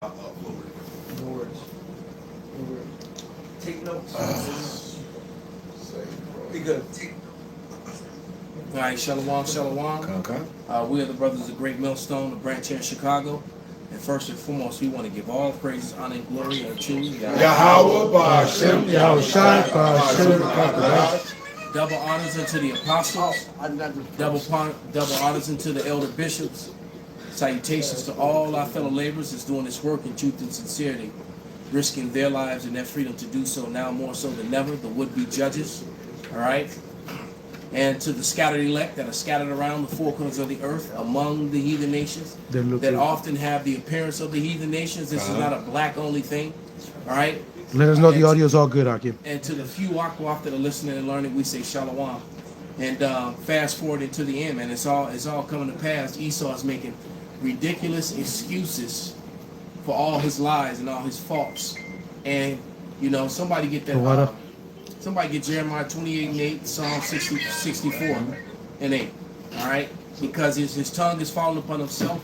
Lord. Take notes. Be good. All right, shalom, shalom. We are the Brothers of Great Millstone, the branch here in Chicago. And first and foremost, we want to give all praises, honor, and glory unto Yahweh, Ba'ashem, Yahushai, Ba'ashem, Ba'ashem. Double honors unto the apostles, double honors unto the elder bishops. Salutations to all our fellow laborers that's doing this work in truth and sincerity, risking their lives and their freedom to do so now more so than ever, the would-be judges, all right? And to the scattered elect that are scattered around the four corners of the earth among the heathen nations that often have the appearance of the heathen nations. This is not a black-only thing, all right? Let us know the audio is all good, Akim. And to the few Akwaf that are listening and learning, we say shalom. And fast forward into the end, man, it's all coming to pass. Esau is making ridiculous excuses for all his lies and all his faults. And, you know, somebody get that... Somebody get Jeremiah 28 and 8, Psalm 64 and 8, all right? Because his tongue is falling upon himself,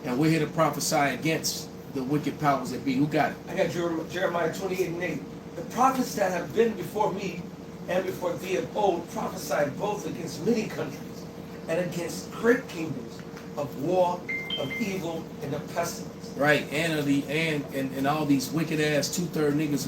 and we're here to prophesy against the wicked powers that be. Who got it? I got Jeremiah 28 and 8. The prophets that have been before me and before thee of old prophesied both against many countries and against great kingdoms of war, of evil, and of pestilence. Right, and all these wicked ass 2/3 niggas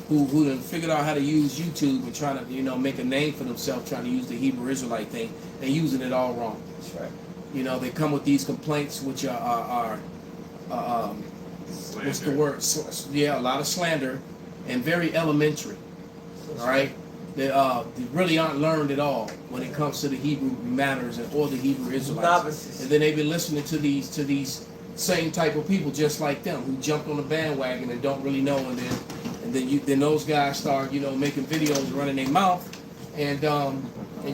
who done figured out how to use YouTube and trying to, you know, make a name for themselves, trying to use the Hebrew Israelite thing, and using it all wrong. That's right. You know, they come with these complaints, which are what's the word? Yeah, a lot of slander, and very elementary. All right, they really aren't learned at all when it comes to the Hebrew matters or the Hebrew Israelites. Novices. And then they've been listening to these same type of people just like them who jumped on the bandwagon and don't really know, and then those guys start, you know, making videos, running their mouth, and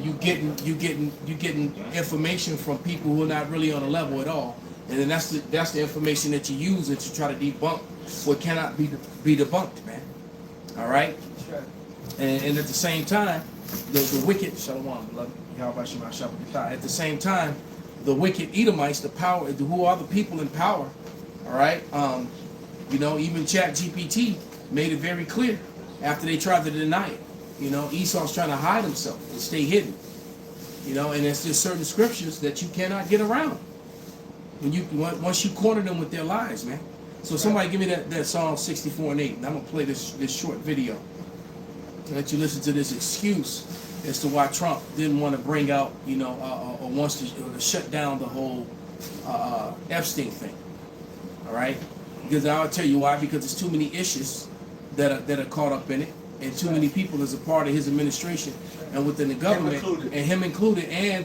you getting information from people who are not really on a level at all, and then that's the information that you use to try to debunk what cannot be debunked, man. All right. That's right. And at the same time, the wicked Shalom, beloved, at the same time, the wicked Edomites, the power, who are the people in power, all right. You know, even ChatGPT made it very clear after they tried to deny it. You know, Esau's trying to hide himself and stay hidden. You know, and there's just certain scriptures that you cannot get around once you corner them with their lies, man. So somebody give me that Psalm 64 and 8, and I'm gonna play this short video to let you listen to this excuse as to why Trump didn't want to bring out, you know, or wants to shut down the whole Epstein thing. All right, because I'll tell you why. Because there's too many issues that are caught up in it, and too many people as a part of his administration and within the government, him included, and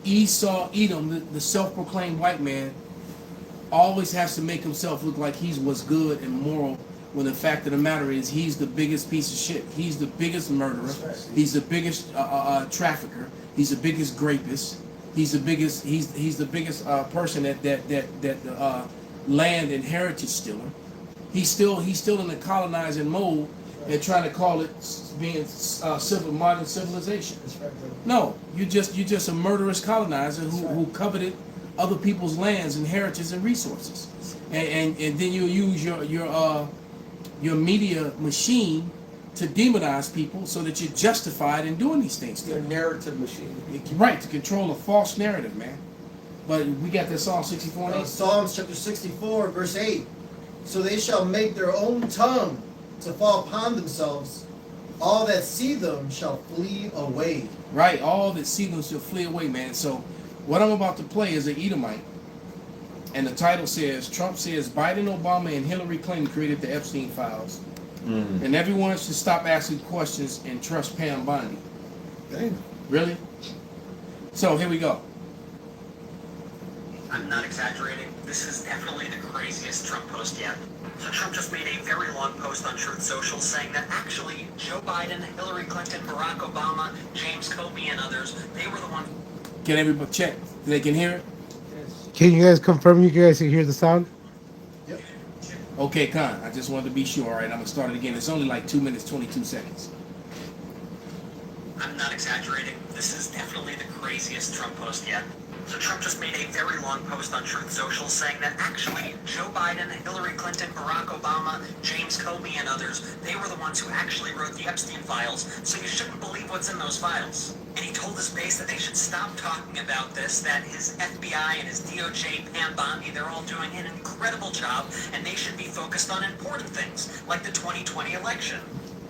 Esau Edom, the self-proclaimed white man, always has to make himself look like he's what's good and moral, when the fact of the matter is he's the biggest piece of shit. He's the biggest murderer. He's the biggest trafficker. He's the biggest rapist. He's the biggest. He's the biggest person that land and heritage stealer. He's still in the colonizing mode and trying to call it being modern civilization. No, you're just a murderous colonizer who coveted other people's lands and heritage and resources, and then you use your media machine to demonize people so that you're justified in doing these things. Your narrative machine. Right, to control a false narrative, man. But we got that Psalm 64 and 8. Psalms chapter 64, verse 8. So they shall make their own tongue to fall upon themselves. All that see them shall flee away. Right, all that see them shall flee away, man. So what I'm about to play is an Edomite. And the title says, Trump says Biden, Obama, and Hillary Clinton created the Epstein files. And everyone should stop asking questions and trust Pam Bondi. Dang. Really? So here we go. I'm not exaggerating. This is definitely the craziest Trump post yet. So Trump just made a very long post on Truth Social saying that actually Joe Biden, Hillary Clinton, Barack Obama, James Comey, and others, they were the ones. Can everybody check? They can hear it? Can you guys confirm you guys can hear the sound? Yep. Okay, Con. I just wanted to be sure. All right, I'm going to start it again. It's only like 2 minutes, 22 seconds. I'm not exaggerating. This is definitely the craziest Trump post yet. So Trump just made a very long post on Truth Social saying that actually Joe Biden, Hillary Clinton, Barack Obama, James Comey, and others, they were the ones who actually wrote the Epstein files, so you shouldn't believe what's in those files. And he told his base that they should stop talking about this, that his FBI and his DOJ, Pam Bondi, they're all doing an incredible job, and they should be focused on important things, like the 2020 election.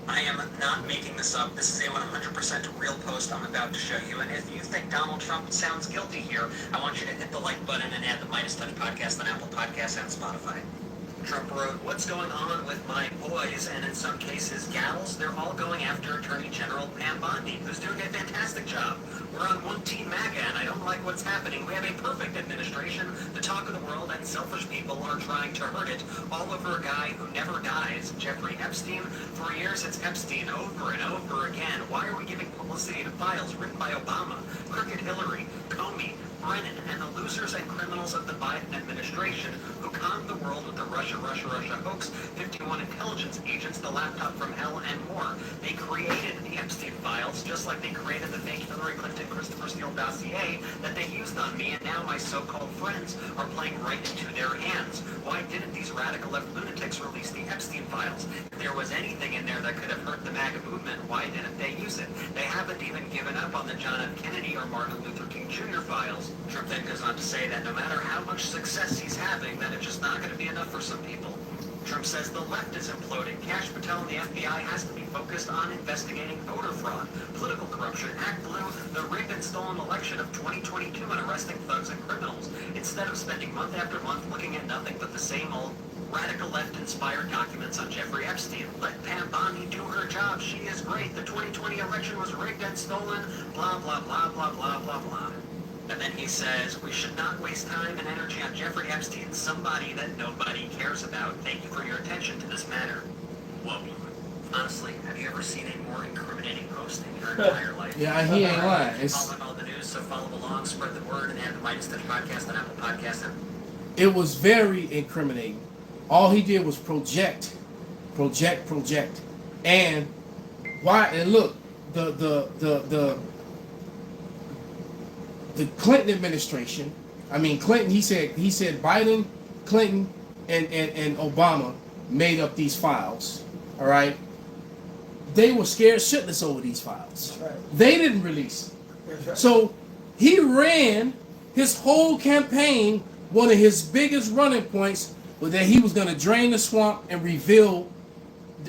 I am not making this up. This is a 100% real post I'm about to show you. And if you think Donald Trump sounds guilty here, I want you to hit the like button and add the Midas Touch podcast on Apple Podcasts and Spotify. Trump wrote, "What's going on with my boys, and in some cases gals? They're all going after Attorney General Pam Bondi, who's doing a fantastic job. We're on one team MAGA, and I don't like what's happening. We have a perfect administration. The talk of the world and selfish people are trying to hurt it, all over a guy who never dies, Jeffrey Epstein. For years it's Epstein, over and over again. Why are we giving publicity to files written by Obama, crooked Hillary, Comey, Brennan, and the losers and criminals of the Biden administration who conned the world with the Russia hoax, 51 intelligence agents, the laptop from hell, and more? They created the Epstein files just like they created the fake Hillary Clinton Christopher Steele dossier that they used on me, and now my so-called friends are playing right into their hands. Why didn't these radical left lunatics release the Epstein files? If there was anything in there that could have hurt the MAGA movement, why didn't they use it? They haven't even given up on the John F. Kennedy or Martin Luther King Jr. files." Trump then goes on to say that no matter how much success he's having, that it's just not going to be enough for some people. Trump says the left is imploding. Kash Patel and the FBI has to be focused on investigating voter fraud, political corruption, Act Blue, the rigged and stolen election of 2022, and arresting thugs and criminals, instead of spending month after month looking at nothing but the same old radical left-inspired documents on Jeffrey Epstein. Let Pam Bondi do her job. She is great. The 2020 election was rigged and stolen. Blah, blah, blah, blah, blah, blah, blah. And then he says, "We should not waste time and energy on Jeffrey Epstein, somebody that nobody cares about. Thank you for your attention to this matter." Whoa. Honestly, have you ever seen a more incriminating post in your entire life? Yeah, he ain't lying. Following all the news, so follow along, spread the word, and add the Midas Touch podcast on Apple Podcasts. It was very incriminating. All he did was project. And why? And look, the Clinton administration, I mean Clinton, he said Biden, Clinton, and Obama made up these files. All right. They were scared shitless over these files. That's right. They didn't release it. That's right. So he ran his whole campaign. One of his biggest running points was that he was going to drain the swamp and reveal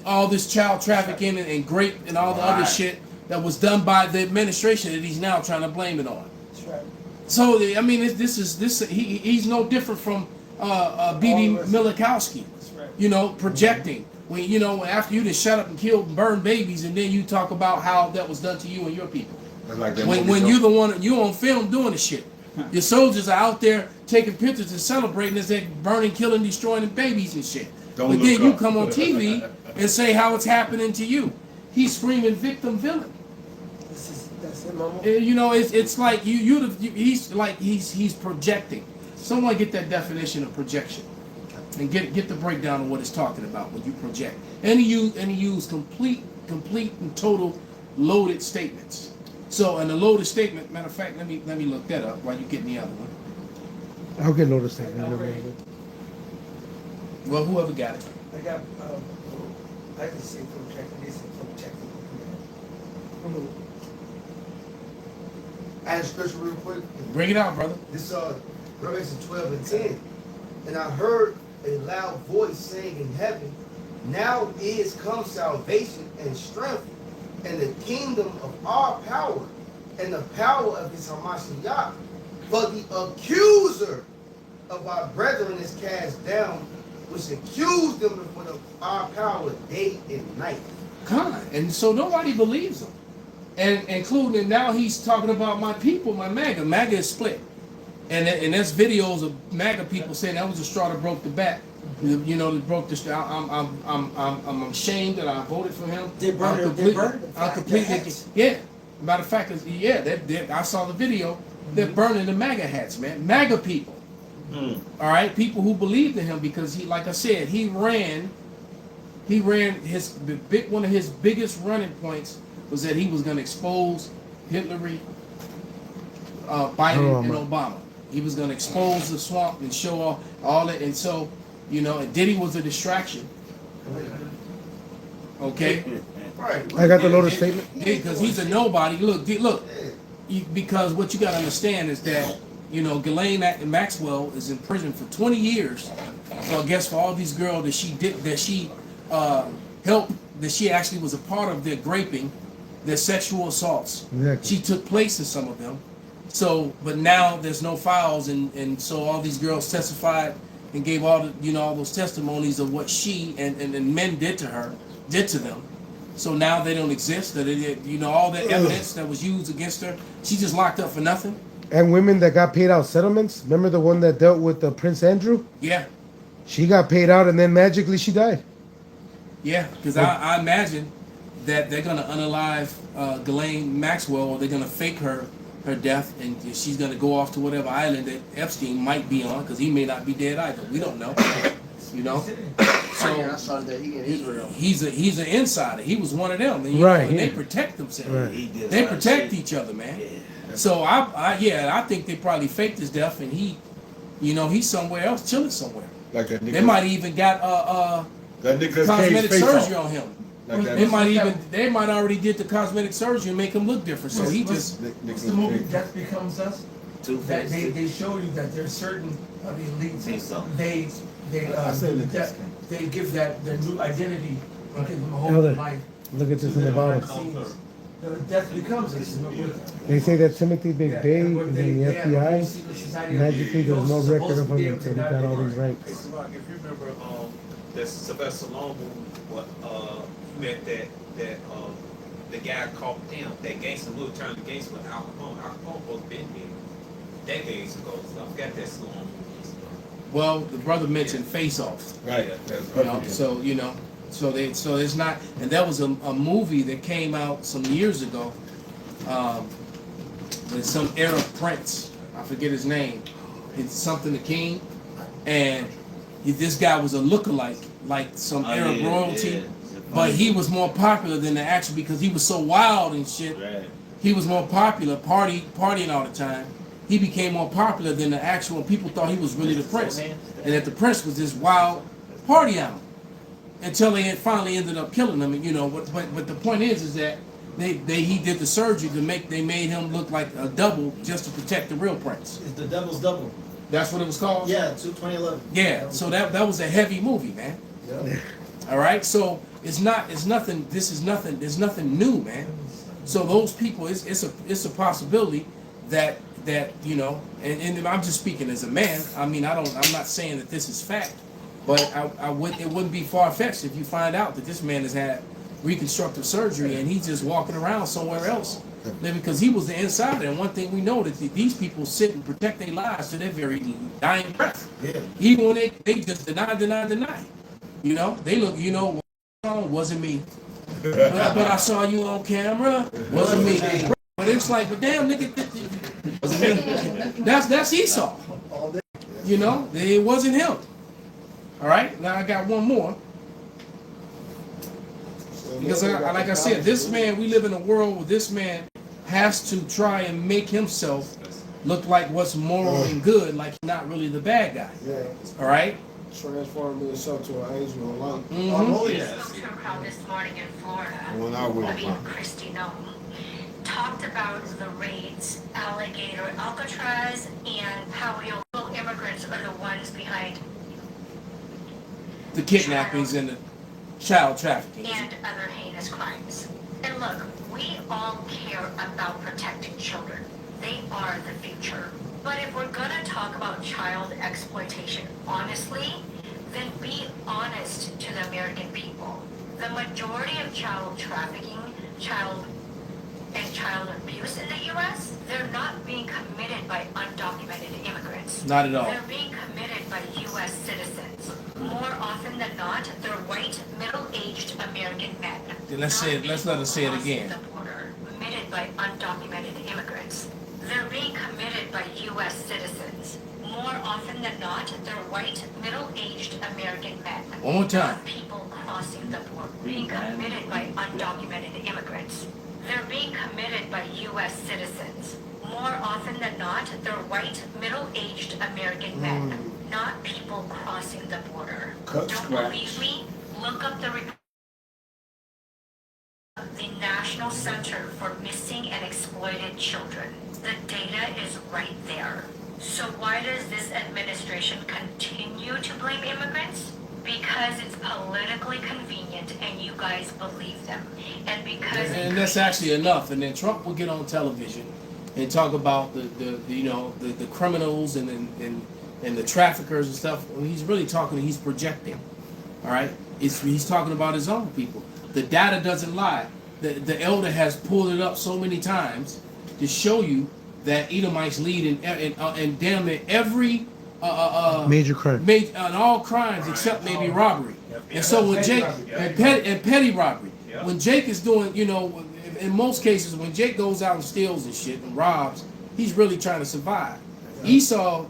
all this child trafficking and rape and all the other shit that was done by the administration that he's now trying to blame it on. That's right. So I mean, he's no different from B.B. Milikowski. That's right. You know, projecting. When after you just shut up and kill and burn babies, and then you talk about how that was done to you and your people. Like that When you're the one, you on film doing the shit. Your soldiers are out there taking pictures and celebrating as they're burning, killing, destroying babies and shit. But then you come on TV and say how it's happening to you. He's screaming victim villain. That's it, Mama. It's like he's projecting. Someone get that definition of projection and get the breakdown of what it's talking about when you project. And he used complete and total loaded statements. So, in the loaded statement, matter of fact, let me look that up while you get the other one. I'll get noticed that. Well, whoever got it. I got, I can say projecting, they say projecting. Add scripture real quick. Bring it out, brother. This Revelation 12:10. And I heard a loud voice saying in heaven, "Now is come salvation and strength, and the kingdom of our power, and the power of his Hamashiach. For the accuser of our brethren is cast down, which accused them before our power day and night." God. And so nobody believes him. And including now he's talking about my people, my MAGA. MAGA is split. And there's videos of MAGA people saying that was the straw that broke the back. That broke the straw. I'm ashamed that I voted for him. They burned the hats. Yeah. Matter of fact, I saw the video. They're burning the MAGA hats, man. MAGA people. All right, people who believed in him because he, like I said, he ran one of his biggest running points was that he was going to expose Hillary, Biden and Obama. Obama. He was going to expose the swamp and show all that. And so, you know, and Diddy was a distraction. Okay? Right. I got the Lotus statement. Because he's a nobody. Look, because what you got to understand is that, you know, Ghislaine Maxwell is in prison for 20 years. So I guess for all these girls that she helped, that she actually was a part of their graping, their sexual assaults. Exactly. She took place in some of them. So, but now there's no files, and so all these girls testified and gave all the, you know, all those testimonies of what she and men did to them. So now they don't exist. That you know, all that evidence that was used against her, she's just locked up for nothing. And women that got paid out settlements. Remember the one that dealt with Prince Andrew? Yeah, She got paid out and then magically she died. yeah. Because I imagine that they're gonna unalive Ghislaine Maxwell, or they're gonna fake her death, and she's gonna go off to whatever island that Epstein might be on, because he may not be dead either. We don't know. You know. I So saw that he in Israel. he's an insider. He was one of them. And, you Right, know, and they yeah. protect themselves. Right. He did They a lot of protect shit. each other, man. So I think they probably faked his death, and he, you know, he's somewhere else, chilling somewhere. Like that They might even got that Nicolas cosmetic Cage face surgery off. on him. Like that. They might already did the cosmetic surgery and make him look different. So he just What's the movie Death Becomes Us? That they show you that there's certain of the elites. They give that their new identity and give them a whole Elder, new life. Look at this in the bottom. Death Becomes Us. They say that Timothy McVeigh is in the FBI. Magically, there's no record of him until he got all these ranks. If you remember, that Sylvester Stallone movie, met the guy called him, that gangster movie turned to gangster with Al Capone. Al Capone was been here decades ago, so I forgot that Stallone movie. well, the brother mentioned Face Off. Right. You know, so you know, so it's not, and that was a movie that came out some years ago, with some Arab prince. I forget his name. It's something the king, and this guy was a lookalike, like some Arab royalty, but he was more popular than the actual, because he was so wild and shit. Right. He was more popular, partying all the time. He became more popular than the actual. People thought he was really the prince, and that the prince was this wild party animal, until they had finally ended up killing him. And you know, but the point is that he did the surgery they made him look like a double just to protect the real prince. It's the Devil's Double. That's what it was called. Yeah, 2011. Yeah. So that was a heavy movie, man. Yeah. All right. So it's nothing. This is nothing. There's nothing new, man. So those people, it's a possibility that you know, and I'm just speaking as a man. I mean, I'm not saying that this is fact, but it wouldn't be far fetched if you find out that this man has had reconstructive surgery and he's just walking around somewhere else, because he was the insider. And one thing we know that these people sit and protect their lives to their very dying breath. Yeah. Even when they just deny. You know, they look. You know, wasn't me. But I saw you on camera. Wasn't me. But it's like, but damn, nigga, wasn't me. That's Esau. You know, it wasn't him. All right. Now I got one more. Because like I said, this man, we live in a world where this man has to try and make himself look like what's moral and good, like he's not really the bad guy. Yeah. All right. Transformed himself to an angel of light. Mhm. Spoke to a crowd this morning in Florida. Well, I will. I mean, Christy Nome talked about the raids, Alligator, Alcatraz, and how illegal immigrants are the ones behind The kidnappings and the child trafficking. and other heinous crimes. And look, we all care about protecting children. They are the future. But if we're gonna talk about child exploitation honestly, then be honest to the American people. The majority of child trafficking, child abuse in the U.S., they're not being committed by undocumented immigrants. Not at all. They're being committed by U.S. citizens. More often than not, they're white, middle-aged American men. Then let's say it- let's let her say it Not again. crossing the border, committed by undocumented immigrants. They're being committed by U.S. citizens. More often than not, they're white, middle-aged American men. One more time. Not people crossing the border, being committed by undocumented immigrants. They're being committed by U.S. citizens. more often than not, they're white, middle-aged American men, not people crossing the border. Cut Don't scratch. believe me? Look up the National Center for Missing and Exploited Children. The data is right there. So why does this administration continue to blame immigrants? Because it's politically convenient and you guys believe them. And because And that's actually enough. And then Trump will get on television and talk about the criminals and the traffickers and stuff. Well, he's really talking. He's projecting. All right. He's talking about his own people. The data doesn't lie. The elder has pulled it up so many times to show you that Edomites lead in damn near every Major crime. on all crimes except maybe robbery. And so when Jake and petty robbery, when Jake is doing, in most cases when Jake goes out and steals and shit and robs, he's really trying to survive. Esau,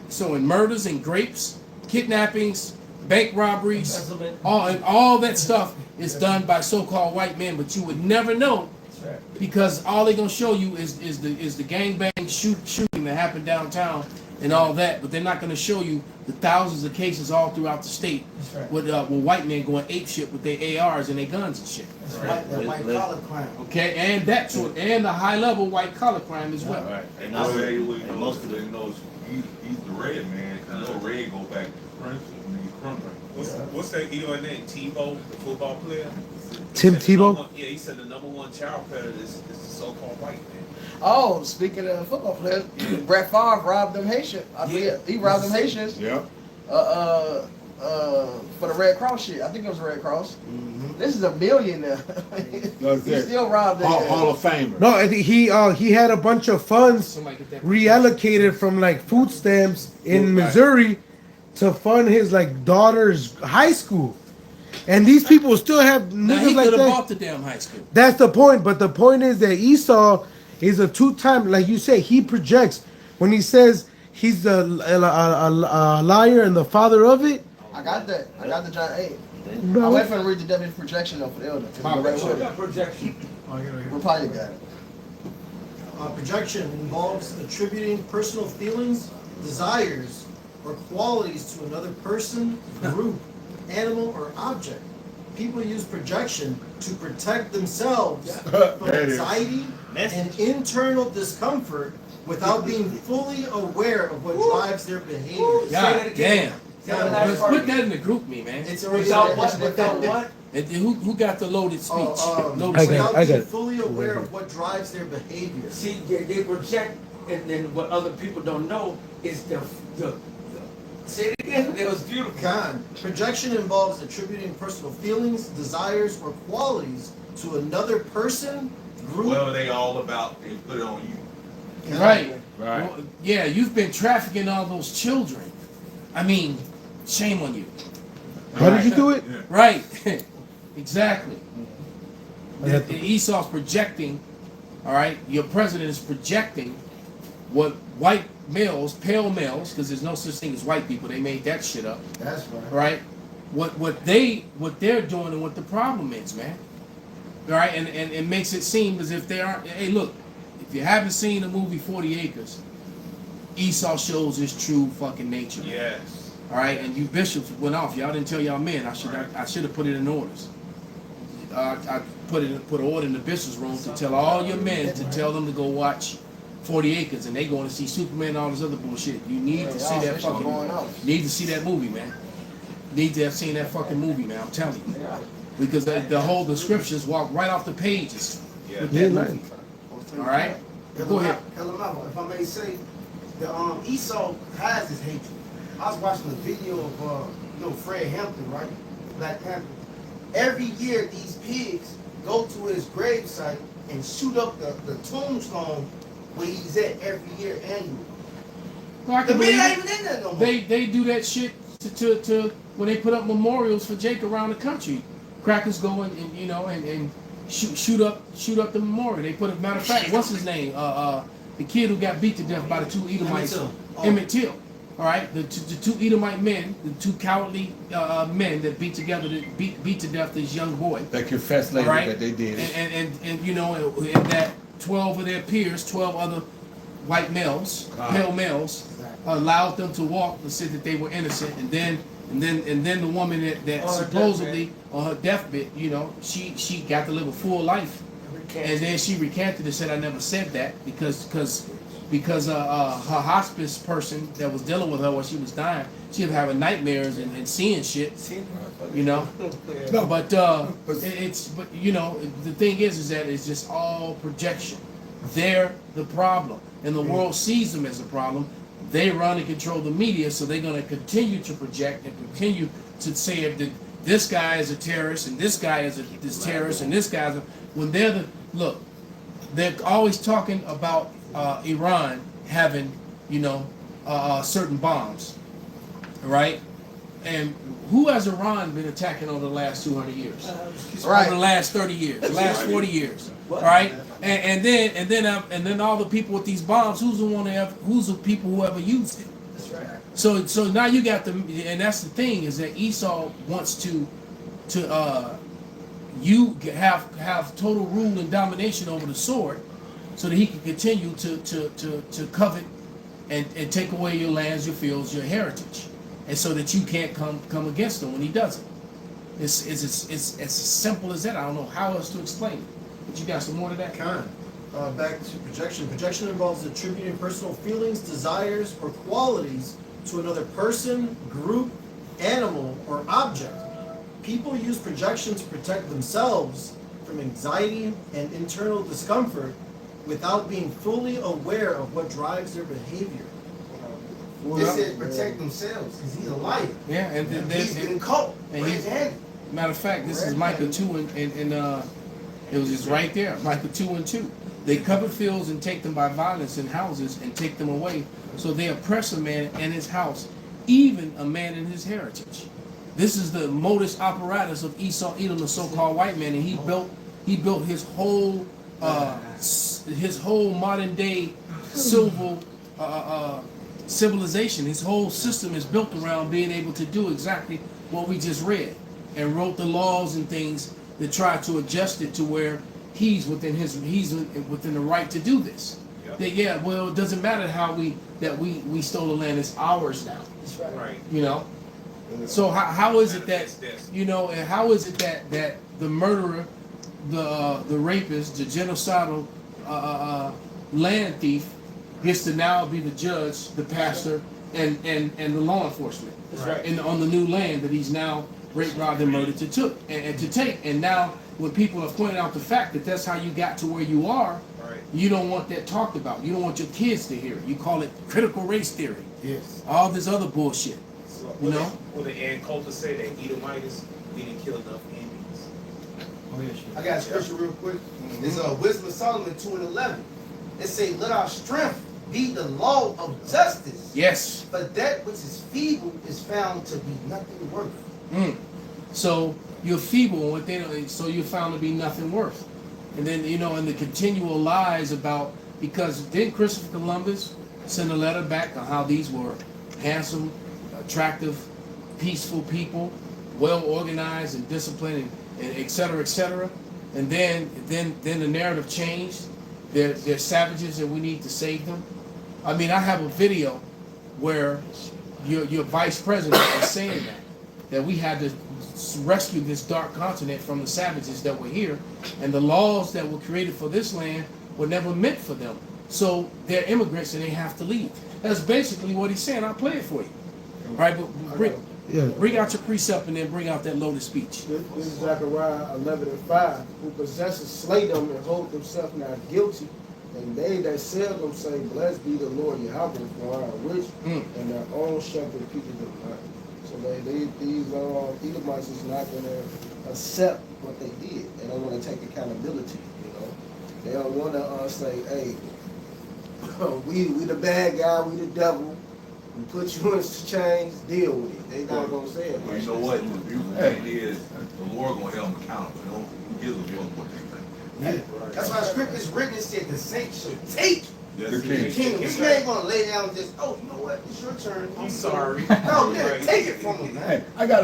so in murders and grapes, kidnappings, bank robberies, all that stuff is done by so-called white men, but you would never know because all they're gonna show you is the gangbang shooting that happened downtown and all that, but they're not gonna show you the thousands of cases all throughout the state with white men going ape shit with their ARs and their guns and shit. That white collar crime. Okay, and that too, and the high level white collar crime as well. Right. And most of it knows he's the red man. You know, red go back to Prince and he's criminal. What's that Edo name? Tebow, the football player? Tim He said the Tebow? number- Yeah, he said the #1 child predator is the so-called white man. Oh, speaking of football players, Brett Favre robbed them Haitians. He robbed them Haitians. Yeah. For the Red Cross shit. I think it was Red Cross. This is a millionaire. He still robbed them. Hall of Famer. No, I think he had a bunch of funds Somebody get that. reallocated from like food stamps in Right. Missouri to fund his like daughter's high school, and these people still have Now niggas he like could have that. bought the damn high school. That's the point. But the point is that Esau is a two-time, like you say, he projects when he says he's a liar and the father of it. I got that. I got the John 8. I'm Bro, waiting for him to read the definition of projection though for the elder. Projection. We're probably got it. Projection involves attributing personal feelings, desires, or qualities to another person, group, animal, or object. People use projection to protect themselves from That is. anxiety and internal discomfort without being fully aware of what drives their behavior. God damn. Say the last Let's part put again. that in the group me, man. It's already Without what? Without what? And who got the loaded speech? Loaded I speech. got Without being it. fully aware of what drives their behavior. See, they project, and then what other people don't know is the say it again. It was beautiful. Con. Projection involves attributing personal feelings, desires, or qualities to another person, group. Well, they all about they put it on you. Right. Right. Well, yeah, you've been trafficking all those children. I mean, shame on you. how did you do it? Yeah. Right. Exactly. I got the- Esau's projecting, all right, your president is projecting what white males, pale males, because there's no such thing as white people, they made that shit up, That's right. right? What they're doing and what the problem is, man. All right, and it makes it seem as if they aren't. Hey, look, if you haven't seen the movie 40 Acres, Esau shows his true fucking nature. Yes. All right, and you bishops went off. Y'all didn't tell y'all men. I should have put it in orders. I put an order in the bishops' room to tell all your men to tell them to go watch 40 Acres, and they going to see Superman and all this other bullshit. You need to see that fucking. Need to see that movie, man. Need to have seen that fucking movie, man. I'm telling you, because the scriptures walk right off the pages Yeah. with that movie. All right, go ahead. Kalamama, if I may say, the Esau has his hatred. I was watching a video of Fred Hampton, right? Black Panther. Every year these pigs go to his gravesite and shoot up the tombstone where he's at every year annually. Well, I The can man believe ain't it. even in there no more. They do that shit to when they put up memorials for Jake around the country. Crackers go and shoot up the memorial. They put a matter of fact, what's his name? The kid who got beat to death by the two Edomites, Emmett Till. All right, the two Edomite men, the two cowardly men that beat to death this young boy. They confessed All later right, that they did it. and that 12 of their peers, 12 other white males, pale males, allowed them to walk and said that they were innocent, and then the woman that On her supposedly on her deathbed, you know, she got to live a full life, and then she recanted and said, I never said that because her hospice person that was dealing with her while she was dying, she was having nightmares and seeing shit, you know. No, But you know, the thing is that it's just all projection. They're the problem, and the world sees them as a problem. They run and control the media, so they're going to continue to project and continue to say if this guy is a terrorist and this guy is this terrorist and this guy's when they're they're always talking about Iran having, you know, certain bombs, right? And who has Iran been attacking over the last 200 years? Right. Over the last 30 years, the last 40 years, right? And then all the people with these bombs, who's the people who ever used it? That's right. So now you got and that's the thing is that Esau wants to you have total rule and domination over the sword, so that he can continue to covet and take away your lands, your fields, your heritage, and so that you can't come against him when he does it. It's as simple as that. I don't know how else to explain it. But you got some more to that? Back to projection. Projection involves attributing personal feelings, desires, or qualities to another person, group, animal, or object. People use projection to protect themselves from anxiety and internal discomfort without being fully aware of what drives their behavior. They said protect themselves because he's a liar. Yeah, and He's been caught. and he's- red-handed. Matter of fact, this is Micah 2 and it was just right there, Micah 2:2. They cover fields and take them by violence in houses and take them away. So they oppress a man and his house, even a man in his heritage. This is the modus operatus of Esau, Edom, the so-called white man, and he built his whole modern day civil civilization. His whole system is built around being able to do exactly what we just read, and wrote the laws and things that try to adjust it to where he's within the right to do this. That well, it doesn't matter how we stole the land; it's ours now. That's right. Right. You know. So how is it that you know, and how is it that the murderer, the rapist, the genocidal land thief gets to now be the judge, the pastor, and the law enforcement on the new land that he's now raped, robbed, and murdered to take. And now when people are pointing out the fact that that's how you got to where you are, you don't want that talked about. You don't want your kids to hear it. You call it critical race theory. Yes. All this other bullshit. You know? Well, the Ann Coulter say that Edomites, we didn't kill enough Indians. I got a scripture real quick. It's Wisdom of Solomon 2:11. It say, let our strength be the law of justice. Yes. But that which is feeble is found to be nothing worth. So you're feeble, so you're found to be nothing worth. And then, you know, and the continual lies about, because didn't Christopher Columbus send a letter back on how these were handsome, attractive, peaceful people, well organized and disciplined, and et cetera, et cetera. And then the narrative changed. They're savages and we need to save them. I mean, I have a video where your vice president is saying that we had to rescue this dark continent from the savages that were here, and the laws that were created for this land were never meant for them. So they're immigrants and they have to leave. That's basically what he's saying. I'll play it for you. Right, but bring out your precept and then bring out that loaded speech. This is Zechariah 11:5. Who possesses slay them and hold themselves not guilty, and they that sell them say, blessed be the Lord Yahweh, for I am rich, and their own shepherd keepeth them not. So these Edomites is not going to accept what they did. They don't want to take accountability. You know, they don't want to say, hey, we the bad guy, we the devil. We put you in chains, deal with it. They not gonna say it. Well, you know what? The beautiful thing is, the Lord gonna help them accountable. You know, He gives them what they think. That's why the script is written. It said the saints should take That's the it. kingdom. You ain't gonna lay down and just, oh, you know what? It's your turn. I'm sorry. No, yeah, take it from them, man. Hey, I got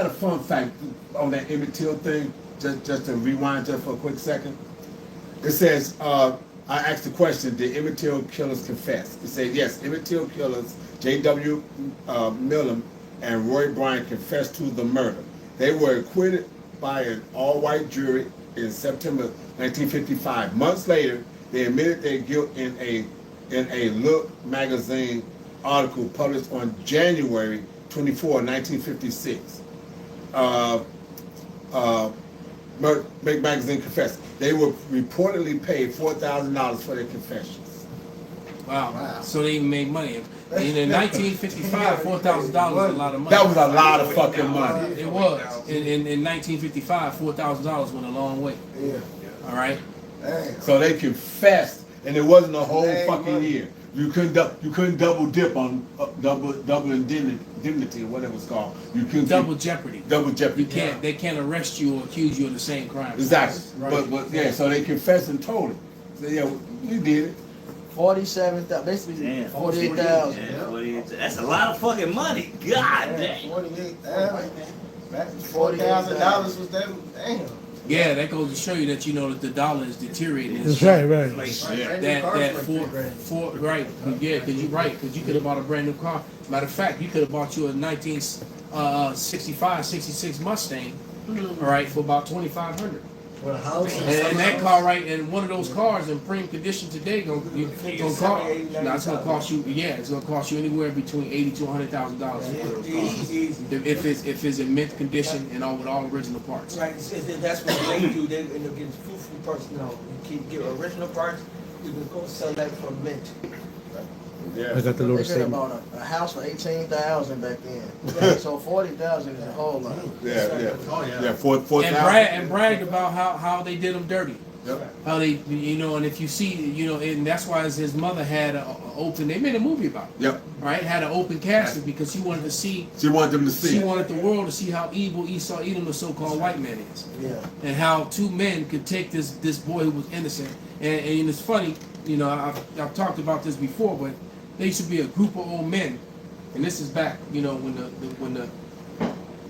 a fun fact on that Emmett Till thing. Just to rewind just for a quick second. It says, I asked the question, did Emmett Till killers confess? It says, yes, Emmett Till killers, J.W. Millam and Roy Bryant confessed to the murder. They were acquitted by an all-white jury in September 1955. Months later, they admitted their guilt in a Look magazine article published on January 24, 1956. Make magazine confessed. They were reportedly paid $4,000 for their confessions. Wow. So they even made money. In 1955, $4,000 was a lot of money. That was a lot of fucking money. It was. In 1955, $4,000 went a long way. Yeah. All right. So they confessed, and it wasn't a whole fucking year. You couldn't double dip on double indemnity or whatever it's called. You couldn't Double jeopardy. Double jeopardy. You can't. They can't arrest you or accuse you of the same crime. Exactly. Right. But yeah, so they confessed and told it. So yeah, we did it. 47,000, basically Damn. 48,000. Yeah, 48,000. That's a lot of fucking money. God damn. 48,000. $40,000 was that? Damn. Yeah, that goes to show you that the dollar is deteriorating. That's right, right. That four right, yeah, because you're right, because you could have bought a brand new car. Matter of fact, you could have bought you a 1965, 66 Mustang, all right, for about $2,500. For a house. And that car, right, and one of those cars in prime condition today, it's gonna cost you, it's gonna cost you anywhere between $80,000 to $100,000 if it's in mint condition and all with all original parts. Right, and that's what they do. They end up getting fruitful parts. No, you get original parts. You can go sell that for mint. Yeah. I got the They little could have statement. bought a house for 18,000 back then. So 40,000 is a whole lot. Yeah. Oh, yeah. Yeah, 4,000. And bragged about how they did them dirty. Yep. How they, and if you see, and that's why his mother had an open. They made a movie about it. Yep. Right, had an open casting because she wanted to see. She wanted them to see. She it. wanted the world to see how evil Esau Edom, the so-called white man, is. Yeah. And how two men could take this boy who was innocent. And it's funny, I've talked about this before, but there used to be a group of old men, and this is back,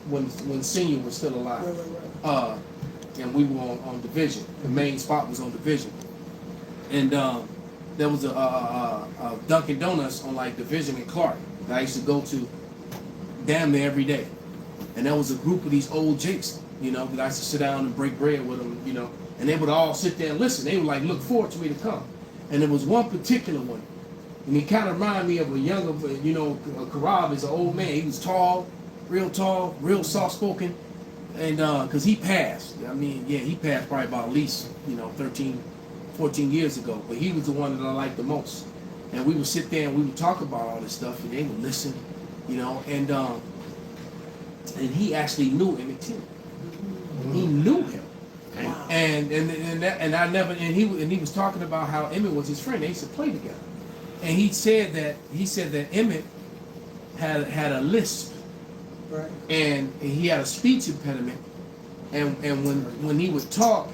when Senior was still alive. And we were on Division. The main spot was on Division. And there was a Dunkin' Donuts on like Division and Clark that I used to go to damn near every day. And there was a group of these old jakes, that I used to sit down and break bread with them, and they would all sit there and listen. They would like look forward to me to come. And there was one particular one, and he kind of reminded me of a younger, Karab is an old man. He was tall, real soft-spoken, and because he passed. He passed probably about at least, 13, 14 years ago. But he was the one that I liked the most. And we would sit there and we would talk about all this stuff, and they would listen, and he actually knew Emmett Till. He knew him. Wow. And he was talking about how Emmett was his friend. They used to play together. And he said that Emmett had a lisp, right? And he had a speech impediment. And when he would talk,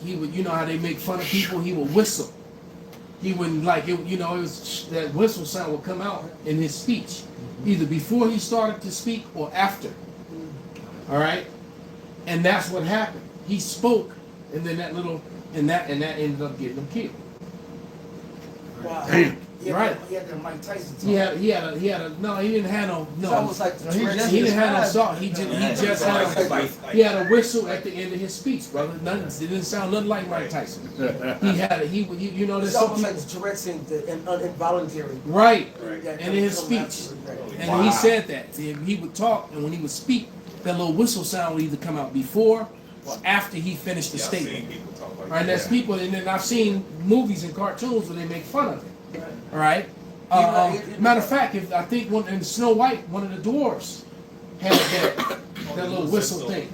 he would, how they make fun of people, he would whistle. He wouldn't it was that whistle sound would come out in his speech, either before he started to speak or after. All right, and that's what happened. He spoke, and then that ended up getting him killed. Wow. Right. He had that Mike Tyson. He didn't have no. It's almost like the Tourette's. He didn't have no salt. He just had a whistle at the end of his speech, brother. It didn't sound nothing like Mike Tyson. It's almost like the Tourette's thing, the involuntary. Right. And in his speech, and he said that he would talk, and when he would speak, that little whistle sound would either come out before or after he finished the statement. Right. There's people, and then I've seen movies and cartoons where they make fun of it. All right. Matter of fact, I think in Snow White, one of the dwarves had that little whistle thing.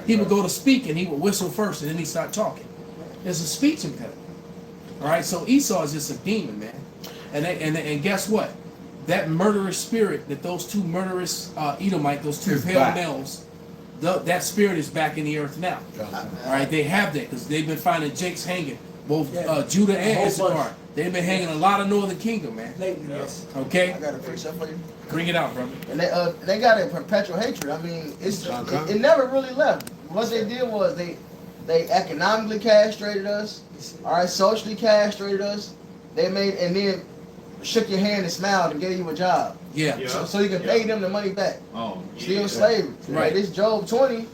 He would go to speak and he would whistle first, and then he start talking. There's a speech impediment. All right. So Esau is just a demon, man. And guess what? That murderous spirit that those two murderous Edomite, those two pale males, that spirit is back in the earth now. All right. They have that because they've been finding jakes hanging, both Judah and Issachar. They've been hanging a lot of Northern Kingdom, man. Yes. Okay? I got a precept for you. Bring it out, brother. And they got a perpetual hatred. I mean, it never really left. What they did was they They economically castrated us. All right, socially castrated us. They made and then shook your hand and smiled and gave you a job. Yeah. So you can pay them the money back. Oh, Still slavery. Right. This Job 20,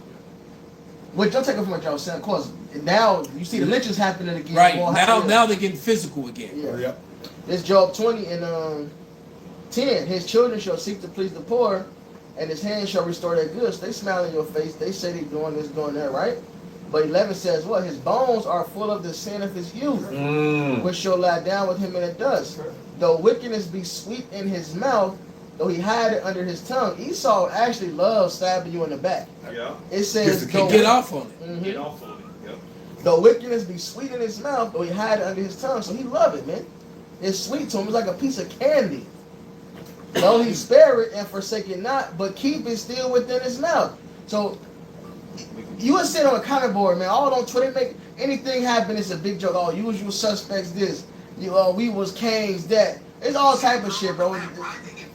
which don't take it from what y'all saying, of course. Now you see the lynchings happening again. Right. More Now they're getting physical again. Yeah. Yep. This Job 20 and 10. His children shall seek to please the poor, and his hands shall restore their goods. They smile in your face. They say they're doing this, doing that, right? But 11 says what? His bones are full of the sin of his youth, which shall lie down with him in the dust. Though wickedness be sweet in his mouth, though he hide it under his tongue. Esau actually loves stabbing you in the back. Yeah. It says, Get off on it. Mhm. Get off on it. Yep. Though wickedness be sweet in his mouth, though he hide it under his tongue. So he love it, man. It's sweet to him. It's like a piece of candy. Though he spare it and forsake it not, but keep it still within his mouth. So you would sit on a counter board, man. All on Twitter, make anything happen. It's a big joke. Oh, usual suspects this. We was Canes that. It's all type of shit, bro.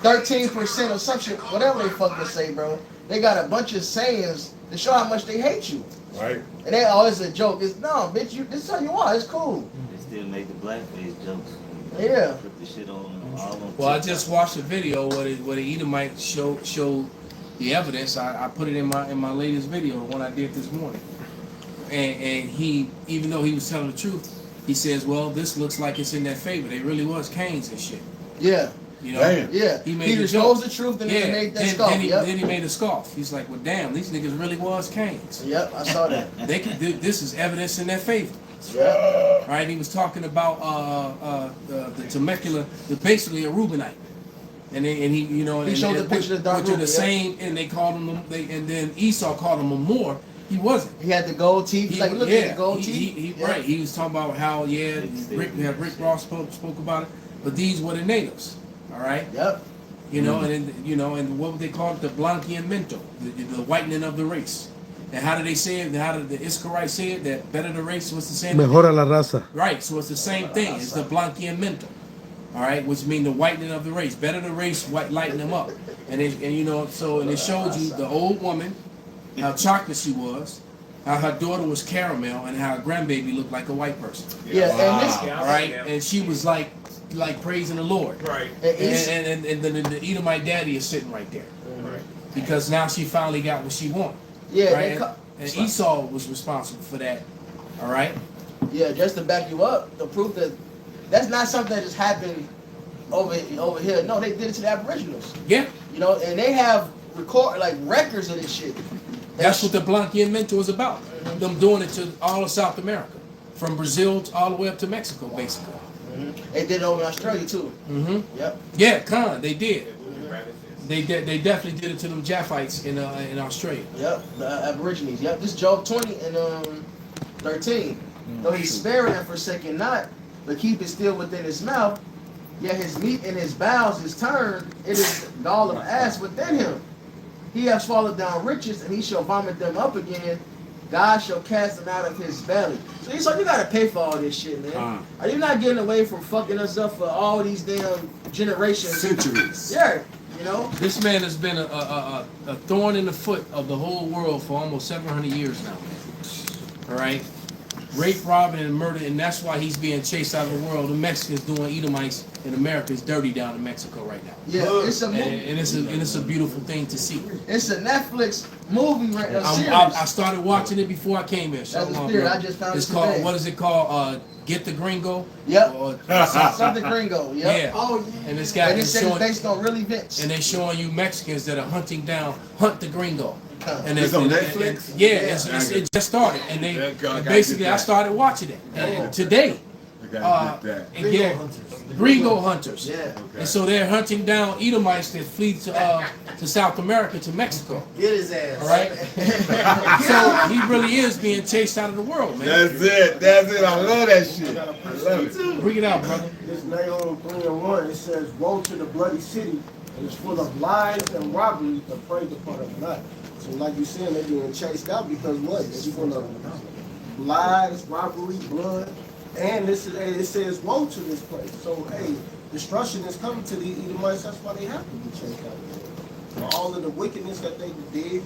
13% or some shit, whatever they fucking say, bro. They got a bunch of sayings to show how much they hate you. Right. And they always a joke. It's no, bitch. This is how you are. It's cool. They still make the blackface jokes. Yeah. Put the shit on all on Well, I TikTok. just watched a video where the Edomite showed the evidence. I put it in my latest video, the one I did this morning. And he, even though he was telling the truth, he says, "Well, this looks like it's in their favor. They really was Canes and shit." Yeah. You know. Damn. Yeah. He made He the disclosed joke. the truth and Yeah. then he made that Then, scoff. then, he, Yep. then he made a scoff. He's like, "Well, damn, these niggas really was Canes. Yep. I saw that. They could. This is evidence in their favor." Yeah. Right? He was talking about the Temecula, basically a Reubenite, and he, you know, He and, showed and the picture of Dark which are Reuben, the yeah. same, and they called him, and then Esau called him a Moor. He wasn't. He had the gold teeth. He's like, look at the gold teeth. He right. He was talking about how Rick Ross spoke about it, but these were the natives. All right. Yep. You know, and then, you know, and what would they call it? The blanqueamiento, the whitening of the race. And how did they say it? How did the Iscarites say it? That better the race was the same. Mejora la raza. Right, so it's the same thing. It's the blanqueamiento, all right, which means the whitening of the race. Better the race, lighten them up, and you know, so and it showed you the old woman, how chocolate she was, how her daughter was caramel, and how her grandbaby looked like a white person. Yeah, and this, All right, and she was like praising the Lord. Right. And then the Edomite daddy is sitting right there, Right. because now she finally got what she wanted. yeah, Right, and Esau was responsible for that. All right. yeah, just to back you up, the proof that that's not something that just happened over here. No, they did it to the Aboriginals. Yeah. You know, and they have records of this shit. That's what the Blanqueamiento is about. Them doing it to all of South America, from Brazil all the way up to Mexico, basically. They did it over in Australia too. Mm-hmm. Yep. Yeah, they did. They definitely did it to them Japhites in Australia. Yep. The Aborigines. Yep. This Job 20 and 13. Though he spare it and forsaken not, but keep it still within his mouth, yet his meat and his bowels is turned. It is gall of ass within him. He has swallowed down riches, and he shall vomit them up again. God shall cast them out of his belly. So you gotta pay for all this shit, man. Are you not getting away from fucking us up for all these damn generations? Centuries. Yeah, you know. This man has been a thorn in the foot of the whole world for almost 700 years now, man. All right? Rape, robbing, and murder, and that's why he's being chased out of the world. The Mexicans doing Edomites in America is dirty down in Mexico right now. Yeah, it's a movie. And it's a beautiful thing to see. It's a Netflix movie right now. I started watching it before I came here. That's the spirit. I just found it's it called, today. what is it called? Get the Gringo? Yep. Or Something Gringo. Yep. Yeah. Oh, yeah. And it's got And it said it's based on real events. and they're showing you Mexicans that are Hunt the Gringo. And It's on Netflix? It just started, and they Yeah, God, and I basically gotta I get that. started watching it and today. I gotta get that. And yeah, Gringo hunters. Yeah. And so they're hunting down Edomites that flee to South America, to Mexico. Get his ass. All right. So he really is being chased out of the world, man. That's it. I love that shit. I love it. Bring it out, brother. This Nahum 3:1, it says, "Woe to the bloody city, and it's full of lies and robbery, the prey departeth not." So like you said, they're being chased out because what? It's full of lies, robbery, blood, and it says woe to this place. So hey, destruction is coming to the Edomites. That's why they have to be chased out of there. For all of the wickedness that they did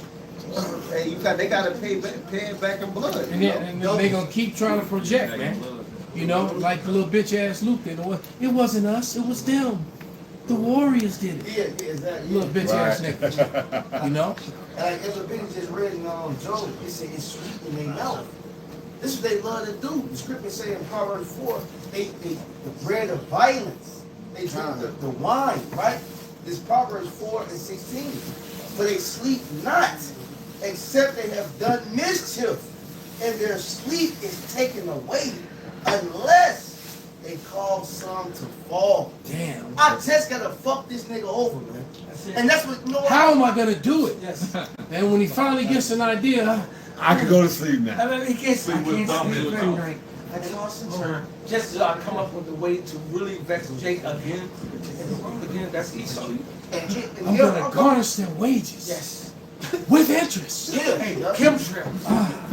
Hey, they gotta pay it back in blood. And then they gonna keep trying to project, man. You know, like the little bitch ass Luke did. It wasn't us, it was them. The Warriors did it. Yeah, exactly. Little bitch ass nigga. You know? Like as a bitch just read in Job, it said it's sweet in their mouth. This is what they love to do. The scripture say in Proverbs 4, they the bread of violence. They drink the wine, right? This Proverbs 4 and 16. For they sleep not, except they have done mischief, and their sleep is taken away, unless they cause some to fall. Damn. I just gotta fuck this nigga over, man. And that's what, you know what? How am I gonna do it? Yes. And when he finally gets an idea, I can go to sleep now. I mean, he can't sleep with at Dominic. night. I toss and turn just to come up with a way to really vex Jake again. And again, that's Esau. I'm gonna garnish their wages. Yes. With interest. Yeah, hey, chemtrails.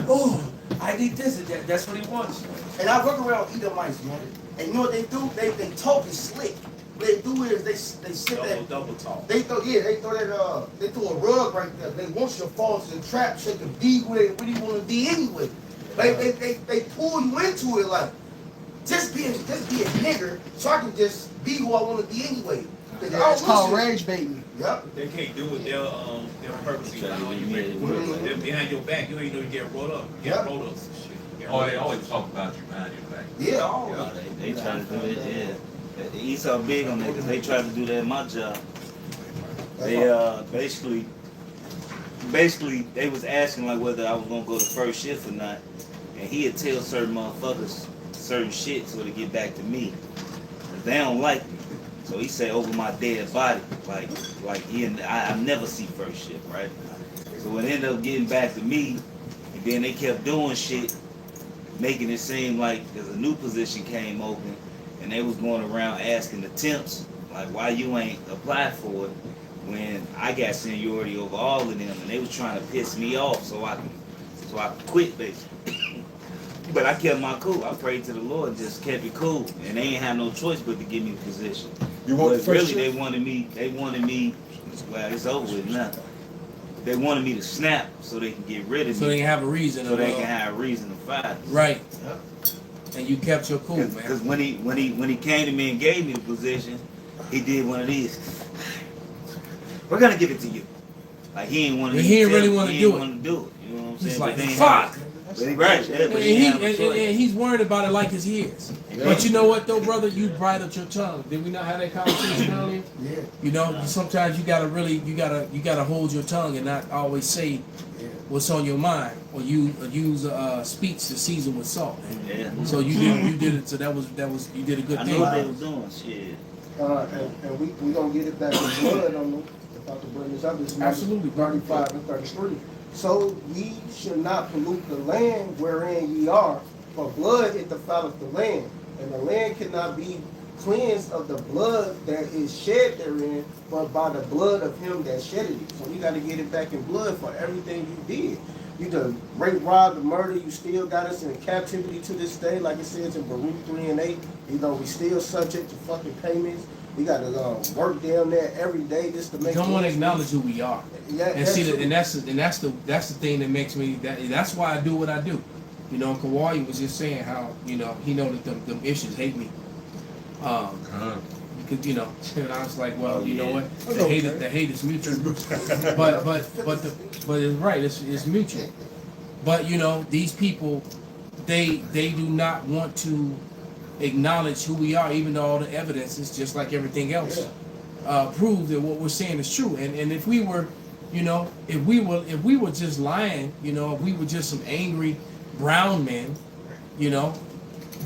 Oh, I need this and that. That's what he wants. And I work around Edomites, man. And you know what they do? They talk is slick. What they do is they sit there. Double talk. They throw a rug right there. They want you to fall into the trap so they can be where they really want to be anyway. They pull you into it like just be a nigger so I can just be who I want to be anyway. Yeah, it's called rage baiting. Yep. They can't do it. They're purposely allowing you to make They're behind your back. You ain't know you get rolled up. You get rolled up and shit. Oh, they always talk about you behind your back. Yeah, all They try to do it, yeah. Esau big on that because they tried to do that at my job. They basically they was asking like whether I was gonna go to first shift or not, and he'd tell certain motherfuckers certain shit so to get back to me. 'Cause they don't like me. So he said over my dead body, like I never see first shift, right? So it ended up getting back to me, and then they kept doing shit, making it seem like there's a new position came open, and they was going around asking the temps, like, why you ain't applied for it when I got seniority over all of them, and they was trying to piss me off so I could quit, basically. But I kept my cool. I prayed to the Lord and just kept it cool, and they ain't have no choice but to give me the position. You want But the first really, shift? they wanted me, well, it's over with now. They wanted me to snap so they can get rid of me. so they can have a reason. So they can have a reason to fire me. Right. And you kept your cool, man. Because when he came to me and gave me the position, he did one of these. We're gonna give it to you. Like he ain't want to. He didn't really want to do it. You know what I'm saying? He's But like, they ain't fuck. have- Right. Yeah, but And he's worried about it like his ears. But you know what though, brother? You bridled your tongue. Did we not have that conversation earlier? Yeah. You know, sometimes you gotta hold your tongue and not always say what's on your mind, or you use speech to season with salt. Yeah. So you did it. So that was you did a good I thing. know what they was doing. Shit. And we gonna get it back in blood on them. If I could bring this up, this Absolutely. 35 and 33. So ye should not pollute the land wherein ye are, for blood it defileth the land, and the land cannot be cleansed of the blood that is shed therein, but by the blood of him that shedded it. So you got to get it back in blood for everything you did. You done rape, robbed, murder. You still got us in captivity to this day, like it says in Baruch 3 and 8. You know, we still subject to fucking payments. We got to work down there every day just to make. Don't want to acknowledge who we are. Yeah, And see that, and that's the thing that makes me that's why I do what I do. You know, Kawhi was just saying how he know that them issues hate me. Because and I was like, well, you know what? The hate is mutual. but it's right. It's mutual. But these people, they do not want to acknowledge who we are, even though all the evidence is just like everything else. Prove that what we're saying is true. And if we were, if we were just lying, if we were just some angry brown men,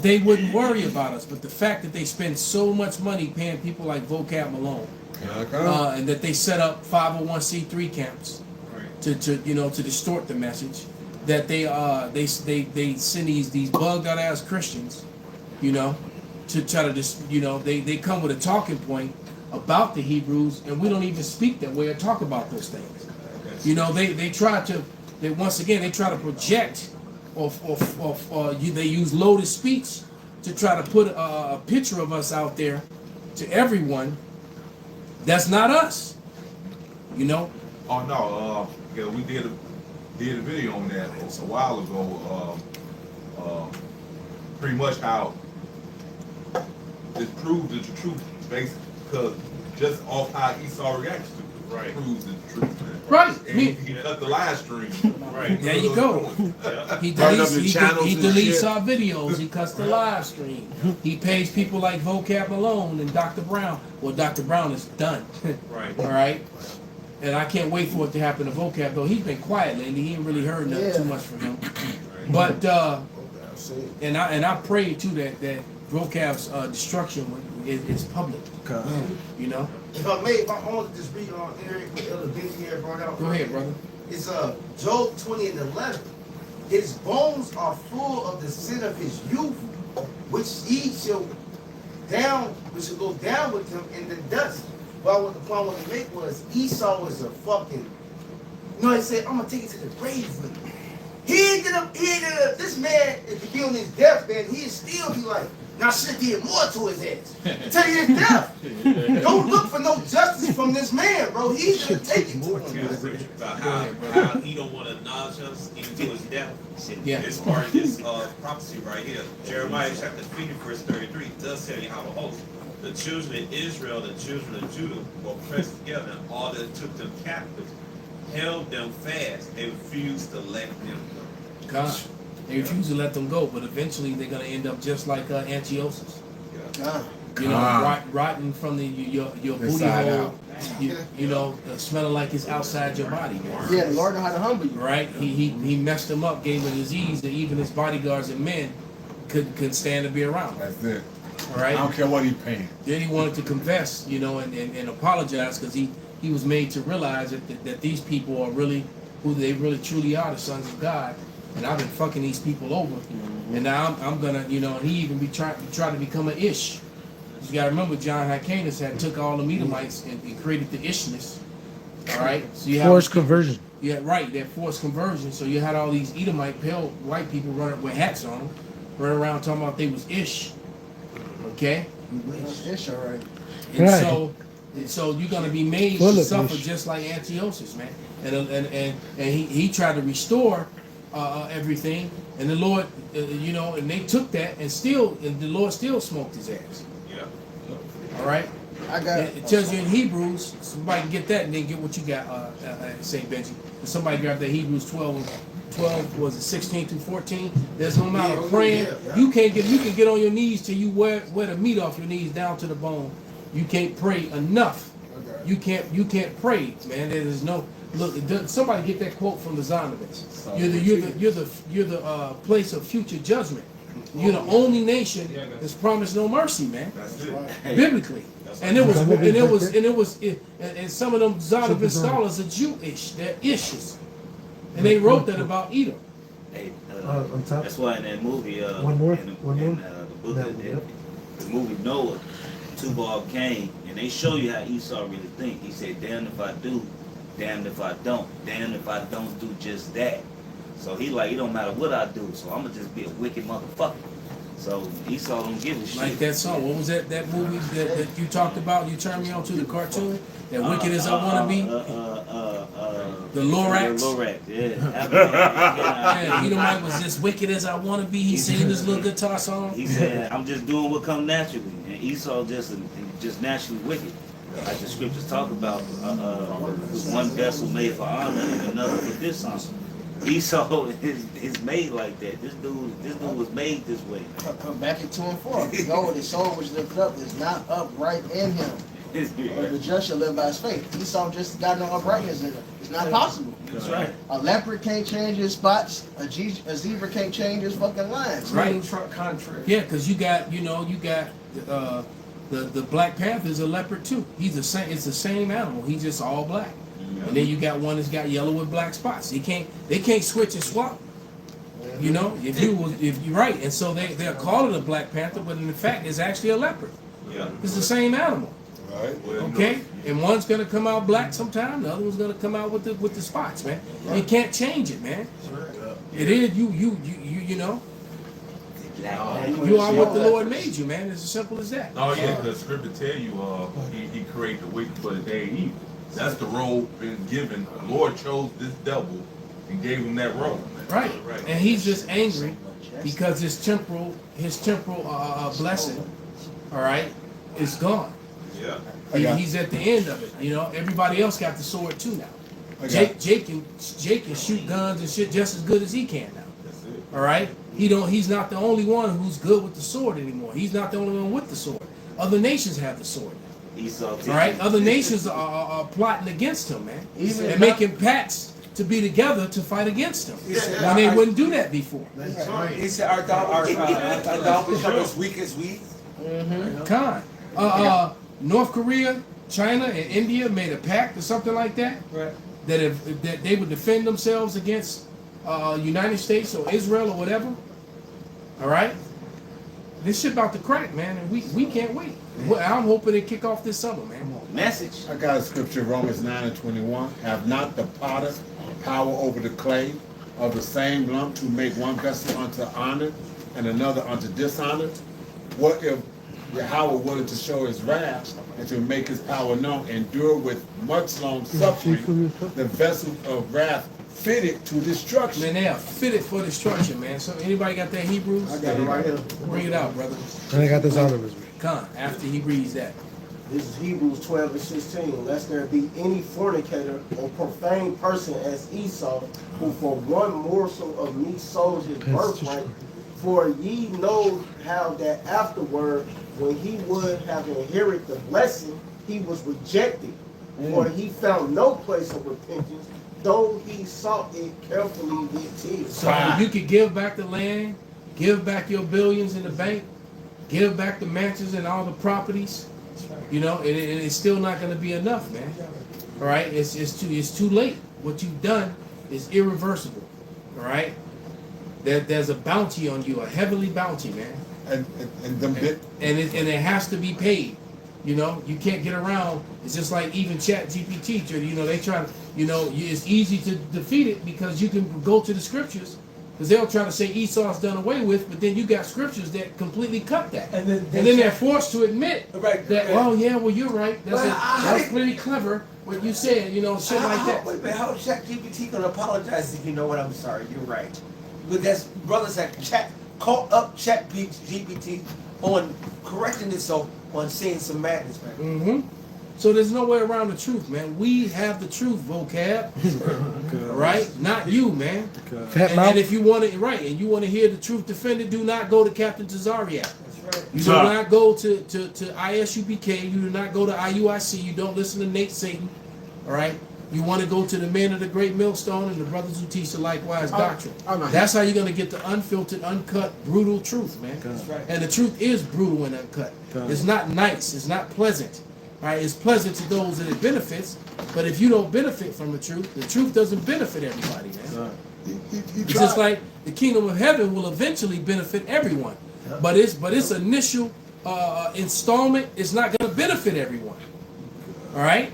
they wouldn't worry about us. But the fact that they spend so much money paying people like Vocab Malone, and that they set up 501c3 camps to distort the message, that they send these bugged out ass Christians, to try to just they come with a talking point about the Hebrews, and we don't even speak that way or talk about those things. They try to project, or they use loaded speech to try to put a picture of us out there to everyone. That's not us. Oh no, yeah, we did did a video on that a while ago. Pretty much how it proves the truth, basically, because just off how Esau reacts to it, Right. proves the truth. Man. Right. And he cut the live stream. Right. There you go. Yeah. He Turn up deletes, the he, channels he and deletes shit. our videos. He cuts the live stream. He pays people like Vocab Malone and Dr. Brown. Well, Dr. Brown is done. Right. All right. And I can't wait for it to happen to Vocab, though. He's been quiet lately. He ain't really heard nothing Yeah. too much from him. But and I pray too that Vocab's destruction is public. You know. If I may, if I want to just read on Eric what Elder Benji here brought out. Go ahead, brother. It's Job 20:11. His bones are full of the sin of his youth, which he shall go down with him in the dust. Well, what the point I want to make was Esau was a fucking. You know, he said, "I'm gonna take it to the grave with me." He ended up. This man, if he be on his deathbed, he'd still be like, "Now I should have did more to his ass." Tell you his death. Don't look for no justice from this man, bro. He's gonna take it to him. About how he don't want to acknowledge us even to his death. Yeah. It's part of this prophecy right here. Jeremiah chapter 50, verse 33 does tell you how the host, the children of Israel, the children of Judah were pressed together, and all that took them captive held them fast. They refused to let them go. God. They refuse to let them go, but eventually they're gonna end up just like Antiochus. You know, rotting from your booty Inside hole. out. You know, smelling like it's outside your body. Man. Yeah, the Lord know how to humble you. Right? He messed him up, gave him a disease that even his bodyguards and men couldn't stand to be around. That's it. All right. I don't care what he paying. Then he wanted to confess, you know, and apologize because he was made to realize that these people are really who they really truly are, the sons of God. And I've been fucking these people over, and now I'm gonna, you know, and he even try to become an Ish. You gotta remember, John Hyrcanus had took all the Edomites and created the Ishness. All right, so you have Forced conversion. Yeah, right. That forced conversion. So you had all these Edomite pale white people running with hats on them, running around talking about they was Ish. Okay. It's all right. And Right. so you're gonna be made Full to of suffer Ish. just like Antiochus, man. And he tried to restore everything, and the Lord, you know, and they took that, and the Lord still smoked his ass. Yeah. All right. I got. It tells you in Hebrews. Somebody can get that, and then get what you got, Saint Benji. If somebody grab that Hebrews 12 was it 16 through 14? There's no amount of praying. You can get on your knees till you wear the meat off your knees down to the bone. You can't pray enough. You can't pray, man. There's no look. Somebody get that quote from the Zonovites. You're the place of future judgment. You're the only nation that's promised no mercy, man. That's it. Biblically. And it was some of them Zonovite scholars are Jewish. They're Ishes. And they wrote that about Edom. Hey, On top. that's why in that movie, One more, in the book, That one, yep. the movie Noah, Tubal Cain, and they show you how Esau really think. He said, "Damned if I do, damned if I don't, damned if I don't do just that." So he like, it don't matter what I do, so I'm gonna just be a wicked motherfucker. So Esau don't give a shit. Like that song. What was that movie that you talked about? You turned me on to the cartoon. That wicked as I wanna be. The Lorax. The Lorax, yeah. Yeah, Edomite was as wicked as I wanna be. He singing this little guitar song. He said, "I'm just doing what come naturally," and Esau just naturally wicked. Like the scriptures talk about, one vessel made for honor and another for dishonor. Esau is made like that. This dude was made this way. Come back at 2 and 4. Behold, his soul which lifted up is not upright in him. But the just shall live by his faith. Esau just got no uprightness in him. It's not possible. That's right. A leopard can't change his spots. A zebra can't change his fucking lines. Right. Contrary. Yeah, because you got the Black Panther is a leopard too. He's the same. It's the same animal. He's just all black. And then you got one that's got yellow with black spots. They can't switch and swap. You know, if you're right, and so they'll call it a Black Panther, but in fact it's actually a leopard. Yeah. It's the same animal. Right. Okay, and one's gonna come out black sometime. The other one's gonna come out with the spots, man. You can't change it, man. It is you know. You are what the Lord made you, man. It's as simple as that. Oh yeah, the scripture tell you, he created the wicked for the day of evil. That's the role been given. The Lord chose this devil and gave him that role. Right. Right. And he's just angry because his temporal blessing, all right, is gone. Yeah. He's at the end of it. You know, everybody else got the sword too now. Okay. Jake can shoot guns and shit just as good as he can now. That's it. All right. He's not the only one who's good with the sword anymore. He's not the only one with the sword. Other nations have the sword now. Esau. All right. Other nations are plotting against him, man. Even They're if making pacts to be together to fight against him when they wouldn't do that before. He said our down become as weak as we. Khan. North Korea, China, and India made a pact or something like that. Right. That they would defend themselves against United States or Israel or whatever. All right. This shit about to crack, man, and we can't wait. Well, I'm hoping they kick off this summer, man. Message. I got a scripture, Romans 9:21. Have not the potter power over the clay of the same lump to make one vessel unto honor and another unto dishonor? What if Yahweh wanted to show his wrath and to make his power known, endure with much long suffering the vessel of wrath fitted to destruction? Man, they are fitted for destruction, man. So anybody got that Hebrews? I got it right here. Bring it out, brother. And I got this out of his. Khan, after he reads that. This is Hebrews 12:16. Lest there be any fornicator or profane person as Esau, who for one morsel of meat sold his birthright. For ye know how that afterward, when he would have inherited the blessing, he was rejected. For he found no place of repentance, though he sought it carefully with tears. So you could give back the land, give back your billions in the bank, give back the mansions and all the properties, you know, and it's still not going to be enough, man. All right, it's too late. What you've done is irreversible. All right, there's a bounty on you, a heavenly bounty, man, And them bit. and it has to be paid. You know, you can't get around. It's just like even Chat GPT. You know, they try to. You know, it's easy to defeat it because you can go to the scriptures. Because they'll try to say Esau's done away with, but then you got scriptures that completely cut that. And then they're forced to admit Right, that, right. oh yeah, well you're right. But That's pretty clever what you said, you know, shit like that. Wait a minute, how is ChatGPT gonna apologize if you know what? I'm sorry, you're right. But that's brothers that caught up ChatGPT on correcting itself on saying some madness, man. Mm-hmm. So there's no way around the truth, man. We have the truth, vocab. Right? Not you, man. And if you want to, right, and you want to hear the truth defended, do not go to Captain Tazariak. That's right. You do not go to ISUBK. You do not go to IUIC. You don't listen to Nate Satan. All right? You want to go to the men of the great millstone and the brothers who teach the likewise doctrine. That's how you're going to get the unfiltered, uncut, brutal truth, man. That's right. And the truth is brutal and uncut. It's not nice. It's not pleasant. Right? It's pleasant to those that it benefits, but if you don't benefit from the truth doesn't benefit everybody, man. It's just like the kingdom of heaven will eventually benefit everyone, but its initial installment is not going to benefit everyone. All right?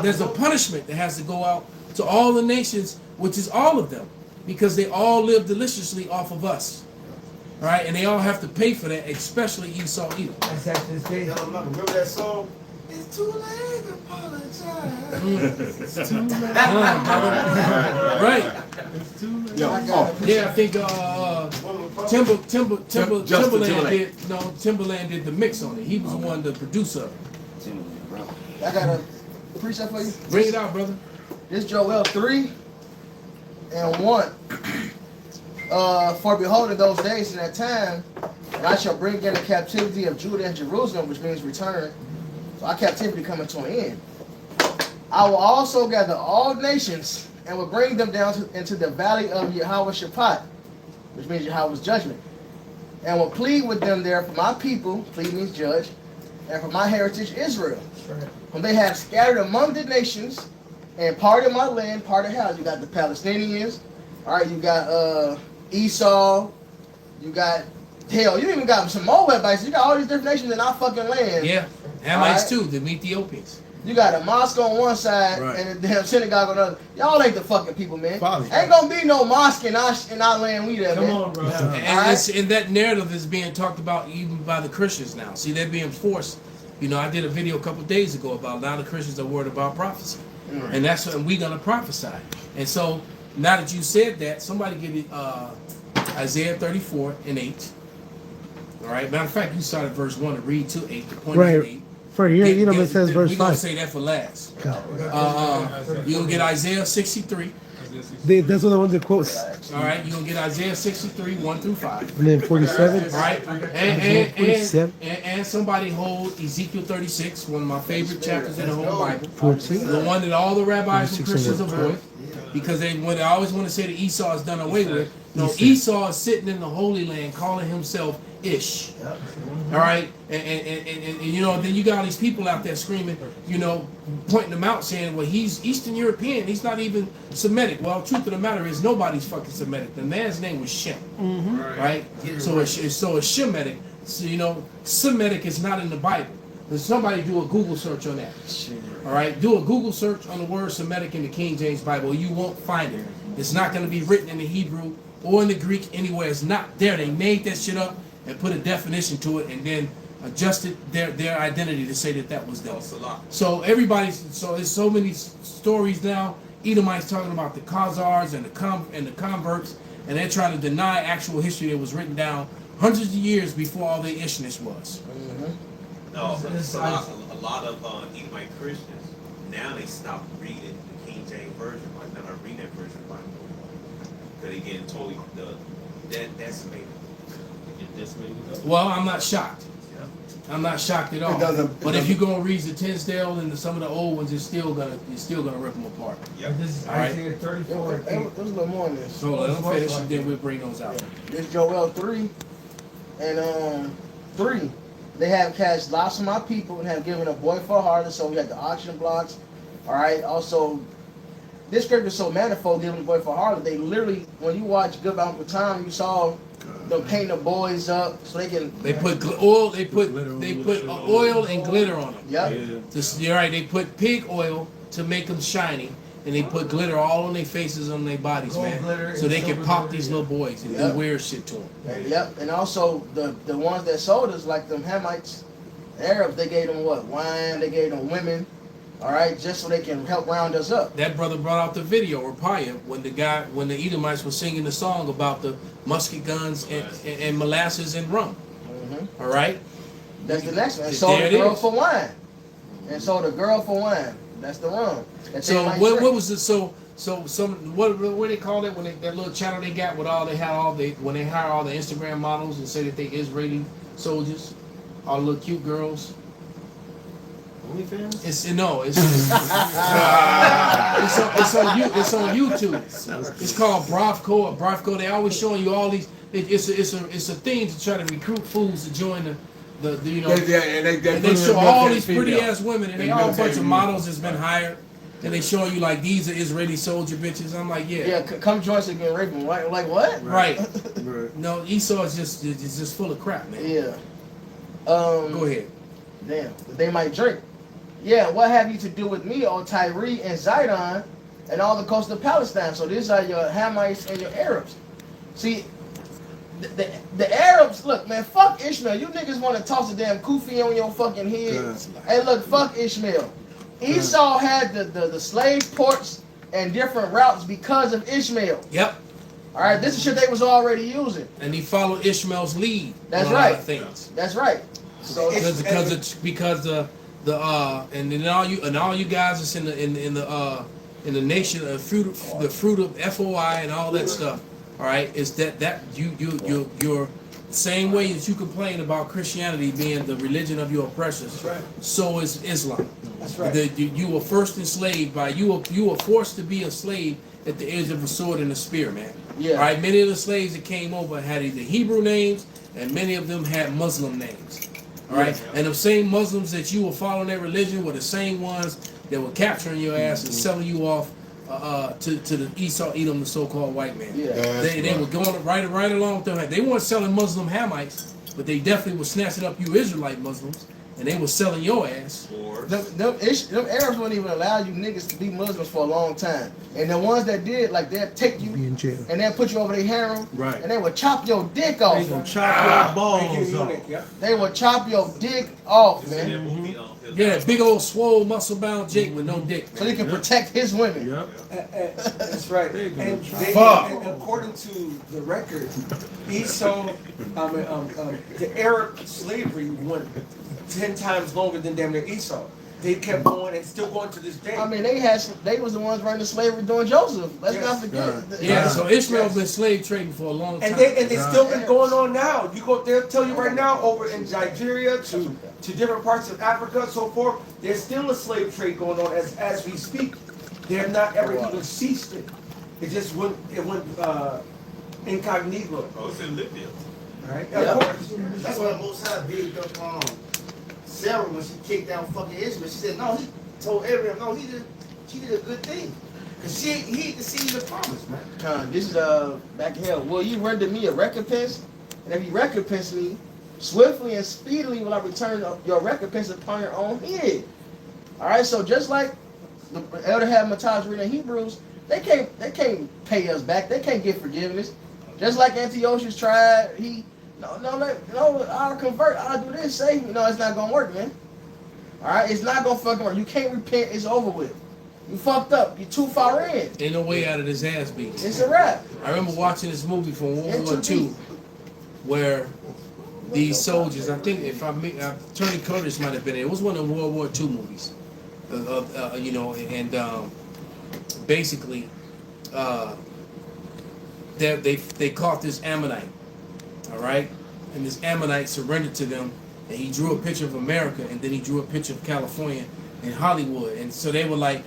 There's a punishment that has to go out to all the nations, which is all of them, because they all live deliciously off of us. All right? And they all have to pay for that, especially Esau Edom. That's after this day. Remember that song? It's too late to apologize. It's too late. Right. It's too late. Yeah, I think Timberland did the mix on it. He was the one, the producer of it. I got a precept for you. Bring it out, brother. This Joel 3:1. For behold, in those days and that time, and I shall bring in the captivity of Judah and Jerusalem, which means return. So our captivity coming to an end. I will also gather all nations and will bring them down into the valley of Yahweh Shaphat, which means Yahweh's judgment, and will plead with them there for my people, plead means judge, and for my heritage Israel, whom they have scattered among the nations, and part of my land, part of house. You got the Palestinians, all right, you got Esau, you got, hell, you even got some Moabites, you got all these different nations in our fucking land. Yeah, Hamites too, the Ethiopians. You got a mosque on one side and a damn synagogue on the other. Y'all ain't the fucking people, man. Ain't gonna be no mosque in our land we there, man. Come on, bro. And that narrative is being talked about even by the Christians now. See, they're being forced. You know, I did a video a couple days ago about a lot of Christians are worried about prophecy. And that's what we're gonna prophesy. And so now that you said that, somebody give me Isaiah 34:8. All right. Matter of fact, you started verse 1 and read to 8. The point Right. is 8. For here, you know, it says verse We're going to 5. say that for last. You're going to get Isaiah 63. That's what the ones that quotes. All right. You're going to get Isaiah 63, 1 through 5. And then 47. All right. And somebody hold Ezekiel 36, one of my favorite chapters in the whole Bible. 14. The one that all the rabbis and 36 Christians and avoid. Because they always want to say that Esau is done away with. No, Esau is sitting in the Holy Land calling himself Ish. All right, and you know, then you got all these people out there screaming, you know, pointing them out, saying, well, he's Eastern European, he's not even Semitic. Well, truth of the matter is, nobody's fucking Semitic. The man's name was Shem, right? So it's Shemitic. So you know, Semitic is not in the Bible. Then somebody do a Google search on that. All right, do a Google search on the word Semitic in the King James Bible. You won't find it. It's not going to be written in the Hebrew or in the Greek anywhere. It's not there. They made that shit up and put a definition to it, and then adjusted their identity to say that was them. So there's so many stories now. Edomites talking about the Khazars and the converts, and they're trying to deny actual history that was written down hundreds of years before all the ishness was. No, a lot of Edomite Christians now they stop reading the King James version. Like they're not reading that version of the Bible because they getting totally decimated. Well, I'm not shocked. I'm not shocked at all. But if you go and read the Tinsdale and some of the old ones, you're still gonna rip them apart. Yep. This is All right. Isaiah 34. There's a little more in this. So let them finish, and then we'll bring those out. This Joel 3 and 3. They have cast lots of my people and have given a boy for a harlot. So we had the auction blocks. All right. Also, this scripture is so manifold, giving a boy for a harlot. They literally, when you watch Good Uncle Tom, you saw them paint the boys up so they can. They put oil. They put oil and glitter on them. Yep. You're right. They put pig oil to make them shiny, and they put glitter all on their faces, on their bodies, Gold man, glitter so and they can silver pop glitter, these yeah. little boys and Yep. do weird shit to them. Yep. And also the ones that sold us, like them Hamites, Arabs, they gave them what? Wine. They gave them women. All right, just so they can help round us up. That brother brought out the video, Rapaya, when the Edomites were singing the song about the musket guns and molasses and rum. Mm-hmm. All right. That's the next one. And sold the girl for wine. And sold the girl for wine. That's the rum. So what was it? So some what they call it when that little channel they got with when they hire all the Instagram models and say that they Israeli soldiers, all the little cute girls. OnlyFans? It's on YouTube. It's called Bravco. They always showing you all these. It's a thing to try to recruit fools to join the you know. And they show all these pretty ass women, and they all a bunch of models that's been hired. And they showing you like these are Israeli soldier bitches. I'm like, yeah. Yeah, come join us and get raped. Like what? Right. No, Esau is just full of crap, man. Yeah. Go ahead. Damn, they might drink. Yeah, what have you to do with me, O Tyre and Zidon, and all the coast of Palestine? So these are your Hamites and your Arabs. See, the Arabs, look, man, fuck Ishmael. You niggas want to toss a damn kufi on your fucking head. Hey, look, fuck Ishmael. Esau had the slave ports and different routes because of Ishmael. Yep. All right, this is shit they was already using. And he followed Ishmael's lead. That's on a right. lot of things. That's right. So and all you guys that's in the nation of the fruit of FOI and all that stuff. All right, is that you're same way that you complain about Christianity being the religion of your oppressors. Right. So is Islam. That's right. You were first enslaved by you were forced to be a slave at the edge of a sword and a spear, man. Yeah. All right. Many of the slaves that came over had either Hebrew names, and many of them had Muslim names. All right. And the same Muslims that you were following their religion were the same ones that were capturing your ass and selling you off to the Esau Edom, the so-called white man. Yeah. They were going right along with them. They weren't selling Muslim Hamites, but they definitely were snatching up you Israelite Muslims, and they were selling your ass. Them Arabs wouldn't even allow you niggas to be Muslims for a long time. And the ones that did, like, they'd take you Be in jail. and they'd put you over their harem, Right. and they would chop your dick off. Chop your balls off. They would chop your dick off, man. Movie, Yeah, big old swole muscle bound Jake with no dick. So he can protect his women. Yep. That's right. And, they, Fuck. and according to the record, Esau, the Arab slavery went 10 times longer than damn near Esau. They kept going and still going to this day. I mean, they was the ones running the slavery during Joseph. Let's not forget. Yeah, so Ishmael's been slave trading for a long time. And they still been going on now. You go, they'll tell you right now, over in Nigeria to different parts of Africa and so forth, there's still a slave trade going on as we speak. They have not ever even ceased it. It just went incognito. Oh, it's in Libya. Right? Yeah. Of course. That's why the Most High bigged up Sarah when she kicked out fucking Ishmael. She said, no, he told Abraham, no, she did a good thing. Because he deceived the promise, man. This is back in hell. Will you render me a recompense? And if you recompense me, swiftly and speedily will I return your recompense upon your own head. Alright, so just like the elder had Matthias reading Hebrews, they can't pay us back. They can't get forgiveness. Just like Antiochus tried, I'll convert, I'll do this, save me. No, it's not gonna work, man. Alright, it's not gonna fucking work. You can't repent, it's over with. You fucked up, you're too far in. Ain't no way out of this ass beat. It's a wrap. I remember watching this movie from World War II where these soldiers, I think if Tony Curtis might have been in it. It was one of the World War II movies. Basically, they caught this Ammonite, all right, and this Ammonite surrendered to them, and he drew a picture of America, and then he drew a picture of California and Hollywood, and so they were like,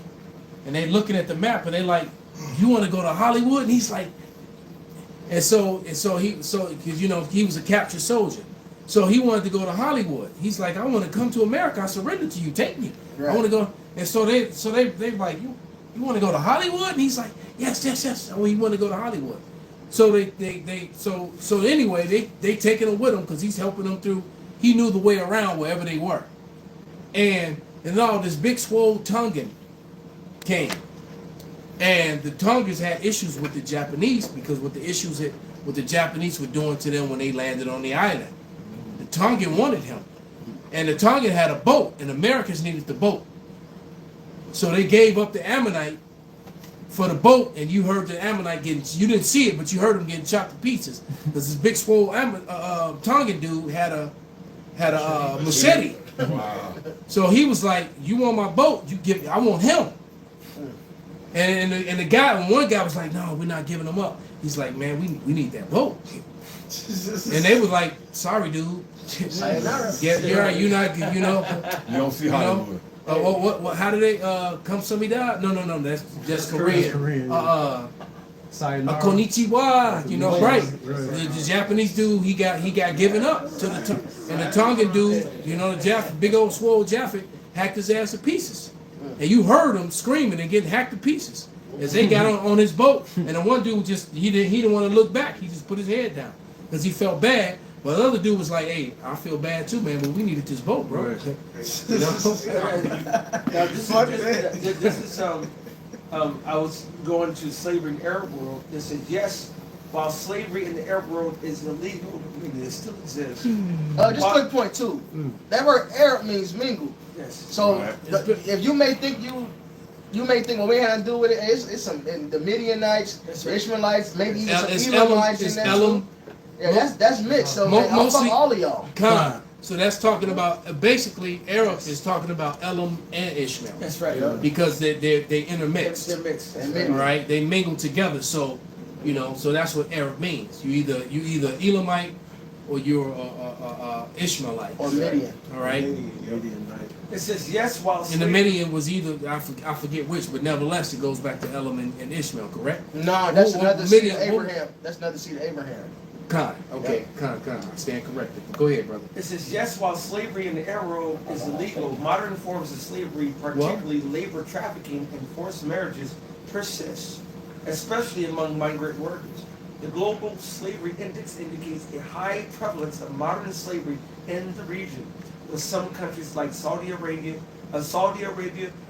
and they looking at the map, and they like, you want to go to Hollywood? And he's like, because he was a captured soldier. So he wanted to go to Hollywood. He's like, I want to come to America. I surrender to you. Take me. Right. I want to go. And so they like, you want to go to Hollywood? And he's like, yes. Oh, he want to go to Hollywood. So anyway, they taking him with him because he's helping them through. He knew the way around wherever they were. And all this big swole Tongan came. And the Tongans had issues with the Japanese because what the Japanese were doing to them when they landed on the island. The Tongan wanted him. And the Tongan had a boat, and Americans needed the boat. So they gave up the Ammonite for the boat, and you heard the Ammonite you didn't see it, but you heard him getting chopped to pieces. Because this big swole Tongan dude had a machete. Wow. So he was like, you want my boat, I want him. And the guy, one guy was like, no, we're not giving him up. He's like, man, we need that boat. And they was like, sorry, dude. Yeah, you're right. You're not, You don't see Hollywood. What? How did they? Come some me die? No. That's Korean. Konnichiwa. Right? The Japanese dude, he got given up to and the Tongan dude, the big old swole Jaffet, hacked his ass to pieces. And you heard him screaming and getting hacked to pieces as they got on his boat. And the one dude he didn't want to look back. He just put his head down because he felt bad. But the other dude was like, "Hey, I feel bad too, man. But we needed this boat, bro." Now this is I was going to slavery in the Arab world. They said yes, while slavery in the Arab world is illegal, it still exists. Just quick point too. That word Arab means mingle. Yes. So if you may think well, we had to do with it. It's some the Midianites, the Ishmaelites, maybe even some Elamites in there too. Yeah, that's mixed. So mostly all of y'all. So that's talking about basically Arab is talking about Elam and Ishmael. That's right. Because they intermixed. They're mixed. All right, they mingle together. So so that's what Arab means. You either Elamite or you're Ishmaelite or Midian. All right. It says yes while and the Midian was either I forget which, but nevertheless it goes back to Elam and Ishmael, correct? No, that's another seed of Abraham. That's another seed of Abraham. Okay. I stand corrected. Go ahead, brother. It says yes while slavery in the Arab world is illegal, modern forms of slavery, particularly labor trafficking and forced marriages, persist, especially among migrant workers. The Global Slavery Index indicates a high prevalence of modern slavery in the region, with some countries like Saudi Arabia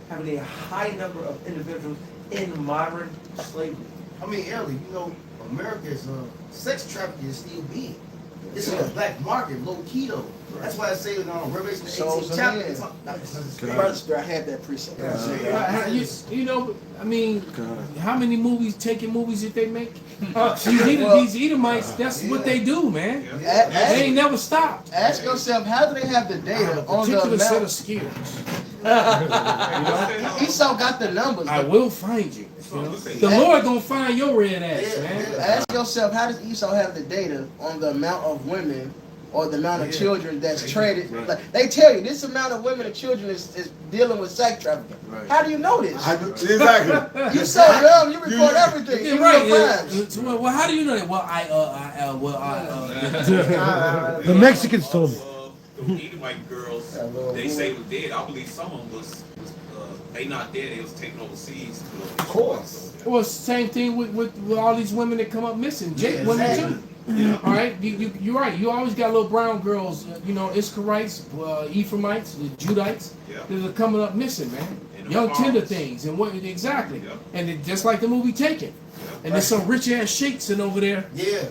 having a high number of individuals in modern slavery. I mean, Ellie, America's sex trafficking is still big. It's a black market, low key though. That's why I say Revelation the Souls 18th of chapter. men. it's not- Brother, I had that precept. You know, I mean, how many taking movies that they make? Well, These Edomites, that's what they do, man. They ain't never stopped. Ask yourself, how do they have the data on the Particular set of amount? skills. Esau got the numbers. I will find you. You know? The Lord gonna find your red ass, man. Ask yourself, how does Esau have the data on the amount of women or the amount of children that's traded? Like, they tell you this amount of women and children is dealing with sex trafficking. How do you know this? Exactly. You so young, you report everything. Yeah, even right. your crimes. Well, how do you know that? The Mexicans told me. The Edomite girls, they say was dead. I believe some of them was they not dead. They was taken overseas. Of course. Well, it's the same thing with all these women that come up missing. Women too. Yeah. All right, you're right. You always got little brown girls, Ishkarites, Ephraimites, the Judites, that are coming up missing, man. And Young farmers. tender things, and what exactly? Yep. And it, just like the movie Taken, and there's some rich ass sheiks sitting over there, Yeah.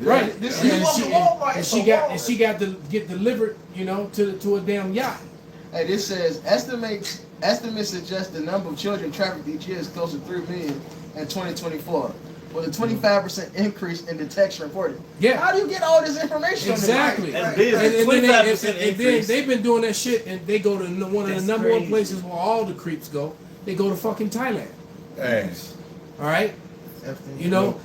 right? This And is Walmart, and it's she a got Walmart. and she got to get delivered, to a damn yacht. Hey, this says estimates suggest the number of children trafficked each year is close to 3 million in 2024, with a 25% increase in detection reported. Yeah. How do you get all this information? Exactly. That's And, business. and then 25% then increase. they've been doing that shit, and they go to one of the That's number one crazy. places where all the creeps go. They go to fucking Thailand. Hey. All right.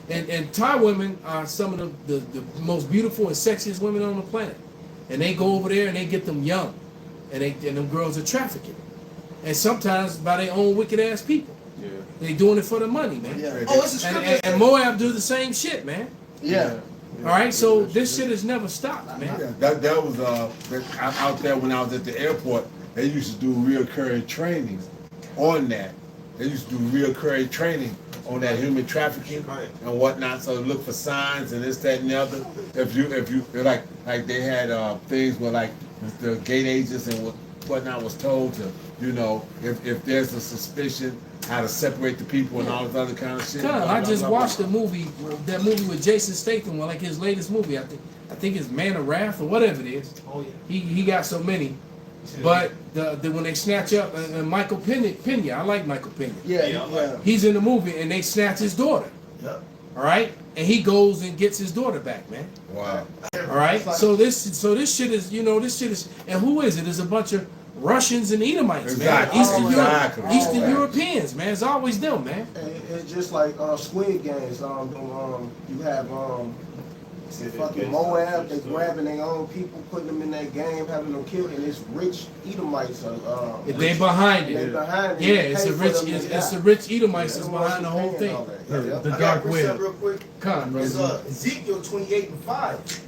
And Thai women are some of the most beautiful and sexiest women on the planet, and they go over there and they get them young, and them girls are trafficking, and sometimes by their own wicked ass people. Yeah. They doing it for the money, man. Yeah. Oh, it's a scripture. And Moab do the same shit, man. Yeah. All right, so this shit has never stopped, man. Yeah, that was out there when I was at the airport. They used to do reoccurring trainings on that. They used to do reoccurring training on that human trafficking and whatnot. So look for signs and this, that, and the other. If you like they had things where like the gate agents and whatnot was told to, if there's a suspicion, how to separate the people and all this other kind of shit. I just watched that movie with Jason Statham, like his latest movie. I think it's Man of Wrath or whatever it is. Oh yeah. He got so many, but when they snatch up and Michael Pena, I like Michael Pena. Yeah. He's in the movie and they snatch his daughter. Yep. All right, and he goes and gets his daughter back, man. Wow. All right, so this shit is and who is it? It's a bunch of Russians and Edomites, Exactly. man. Exactly. Eastern Europeans, man. It's always them, man. And it's just like Squid Games. You have fucking Moab. They grabbing their own people, putting them in that game, having them killed, and it's rich Edomites. They behind They it. behind it. Yeah, They it's pay the for rich. them to It's die. the rich Edomites They're that's the ones behind the who whole paying thing. all that. Yep. The I got dark a precept web. real quick. Come, It's brother. Ezekiel 28:5.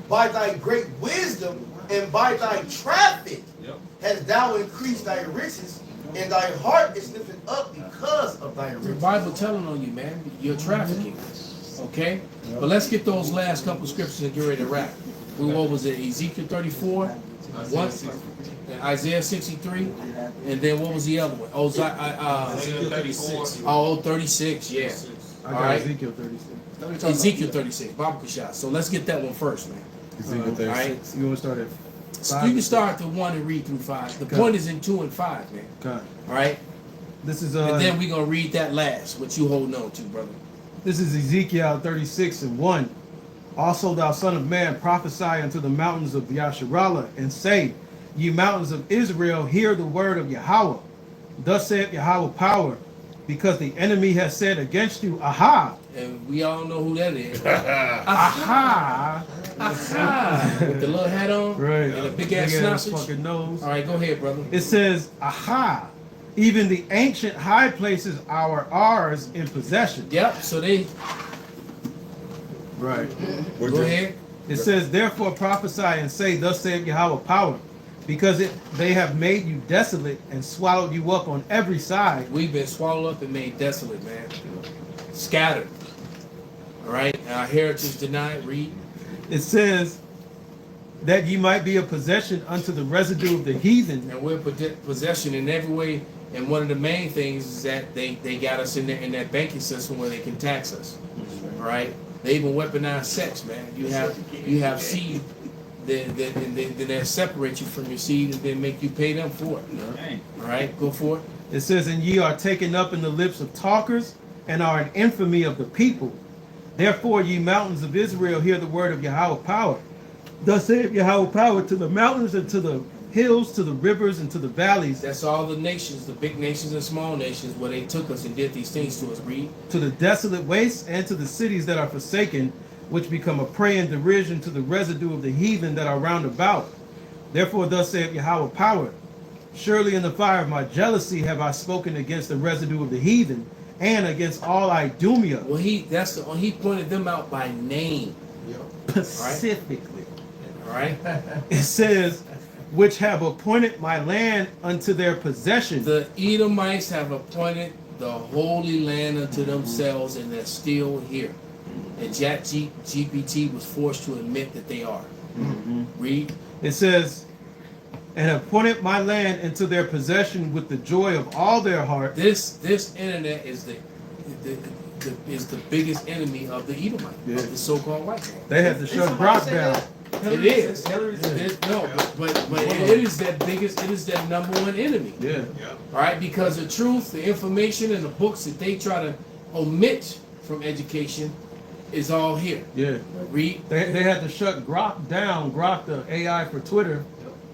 By thy great wisdom and by thy traffic hast thou increased thy riches, and thy heart is lifted up because of thy The riches. Bible telling on you, man. You're trafficking. Okay, but let's get those last couple scriptures and get ready to wrap. What was it? Ezekiel 34, 1, Isaiah 63, and then what was the other one? Oh, Ezekiel 36. 36. Yeah. I All got right. Ezekiel 36. Ezekiel 36. Bible shot. So let's get that one first, man. Ezekiel All right. 36. You want to start at So you can start at 1 and read through 5. The point is in 2 and 5, man. Okay. All right. This is And then we're gonna read that last, what you holding on to, brother. This is Ezekiel 36:1. Also, thou son of man, prophesy unto the mountains of Yasharallah, and say, Ye mountains of Israel, hear the word of Yahweh. Thus saith Yahweh power, because the enemy has said against you, Aha! And we all know who that is. Aha! Aha! With the little hat on, Right. and a big ass sausage. fucking nose. All right, go ahead, brother. It says, Aha! Even the ancient high places are ours in possession. Yep. So they Right. We're go just- ahead. It says, Therefore prophesy and say, Thus saith Yahweh power, because they have made you desolate and swallowed you up on every side. We've been swallowed up and made desolate, man. Scattered. All right. And our heritage denied. Read. It says that ye might be a possession unto the residue of the heathen. And we're possession in every way. And one of the main things is that they got us in that banking system where they can tax us. All right. They even weaponize sex, man. You have seed, then they separate you from your seed and then make you pay them for it. Dang. All right, go for it. It says, and ye are taken up in the lips of talkers, and are an infamy of the people. Therefore, ye mountains of Israel, hear the word of Yahweh power. Thus saith Yahweh power to the mountains and to the hills, to the rivers, and to the valleys. That's all the nations, the big nations and small nations, where they took us and did these things to us. Read. To the desolate wastes, and to the cities that are forsaken, which become a prey and derision to the residue of the heathen that are round about. Therefore, thus saith Yahweh power. Surely in the fire of my jealousy have I spoken against the residue of the heathen, and against all Idumea. Well, he pointed them out by name. Specifically. All right. It says, which have appointed my land unto their possession. The Edomites have appointed the holy land unto themselves, and they're still here. And GPT was forced to admit that they are. Read. It says, and appointed my land into their possession with the joy of all their heart. This internet is the biggest enemy of the Edomite, of the so-called white man. They had to shut Grok down. It is. But it is that biggest. It is that number one enemy. Yeah. All right, because the truth, the information, and the books that they try to omit from education is all here. Yeah. Read. They had to shut Grok down, Grok the AI for Twitter,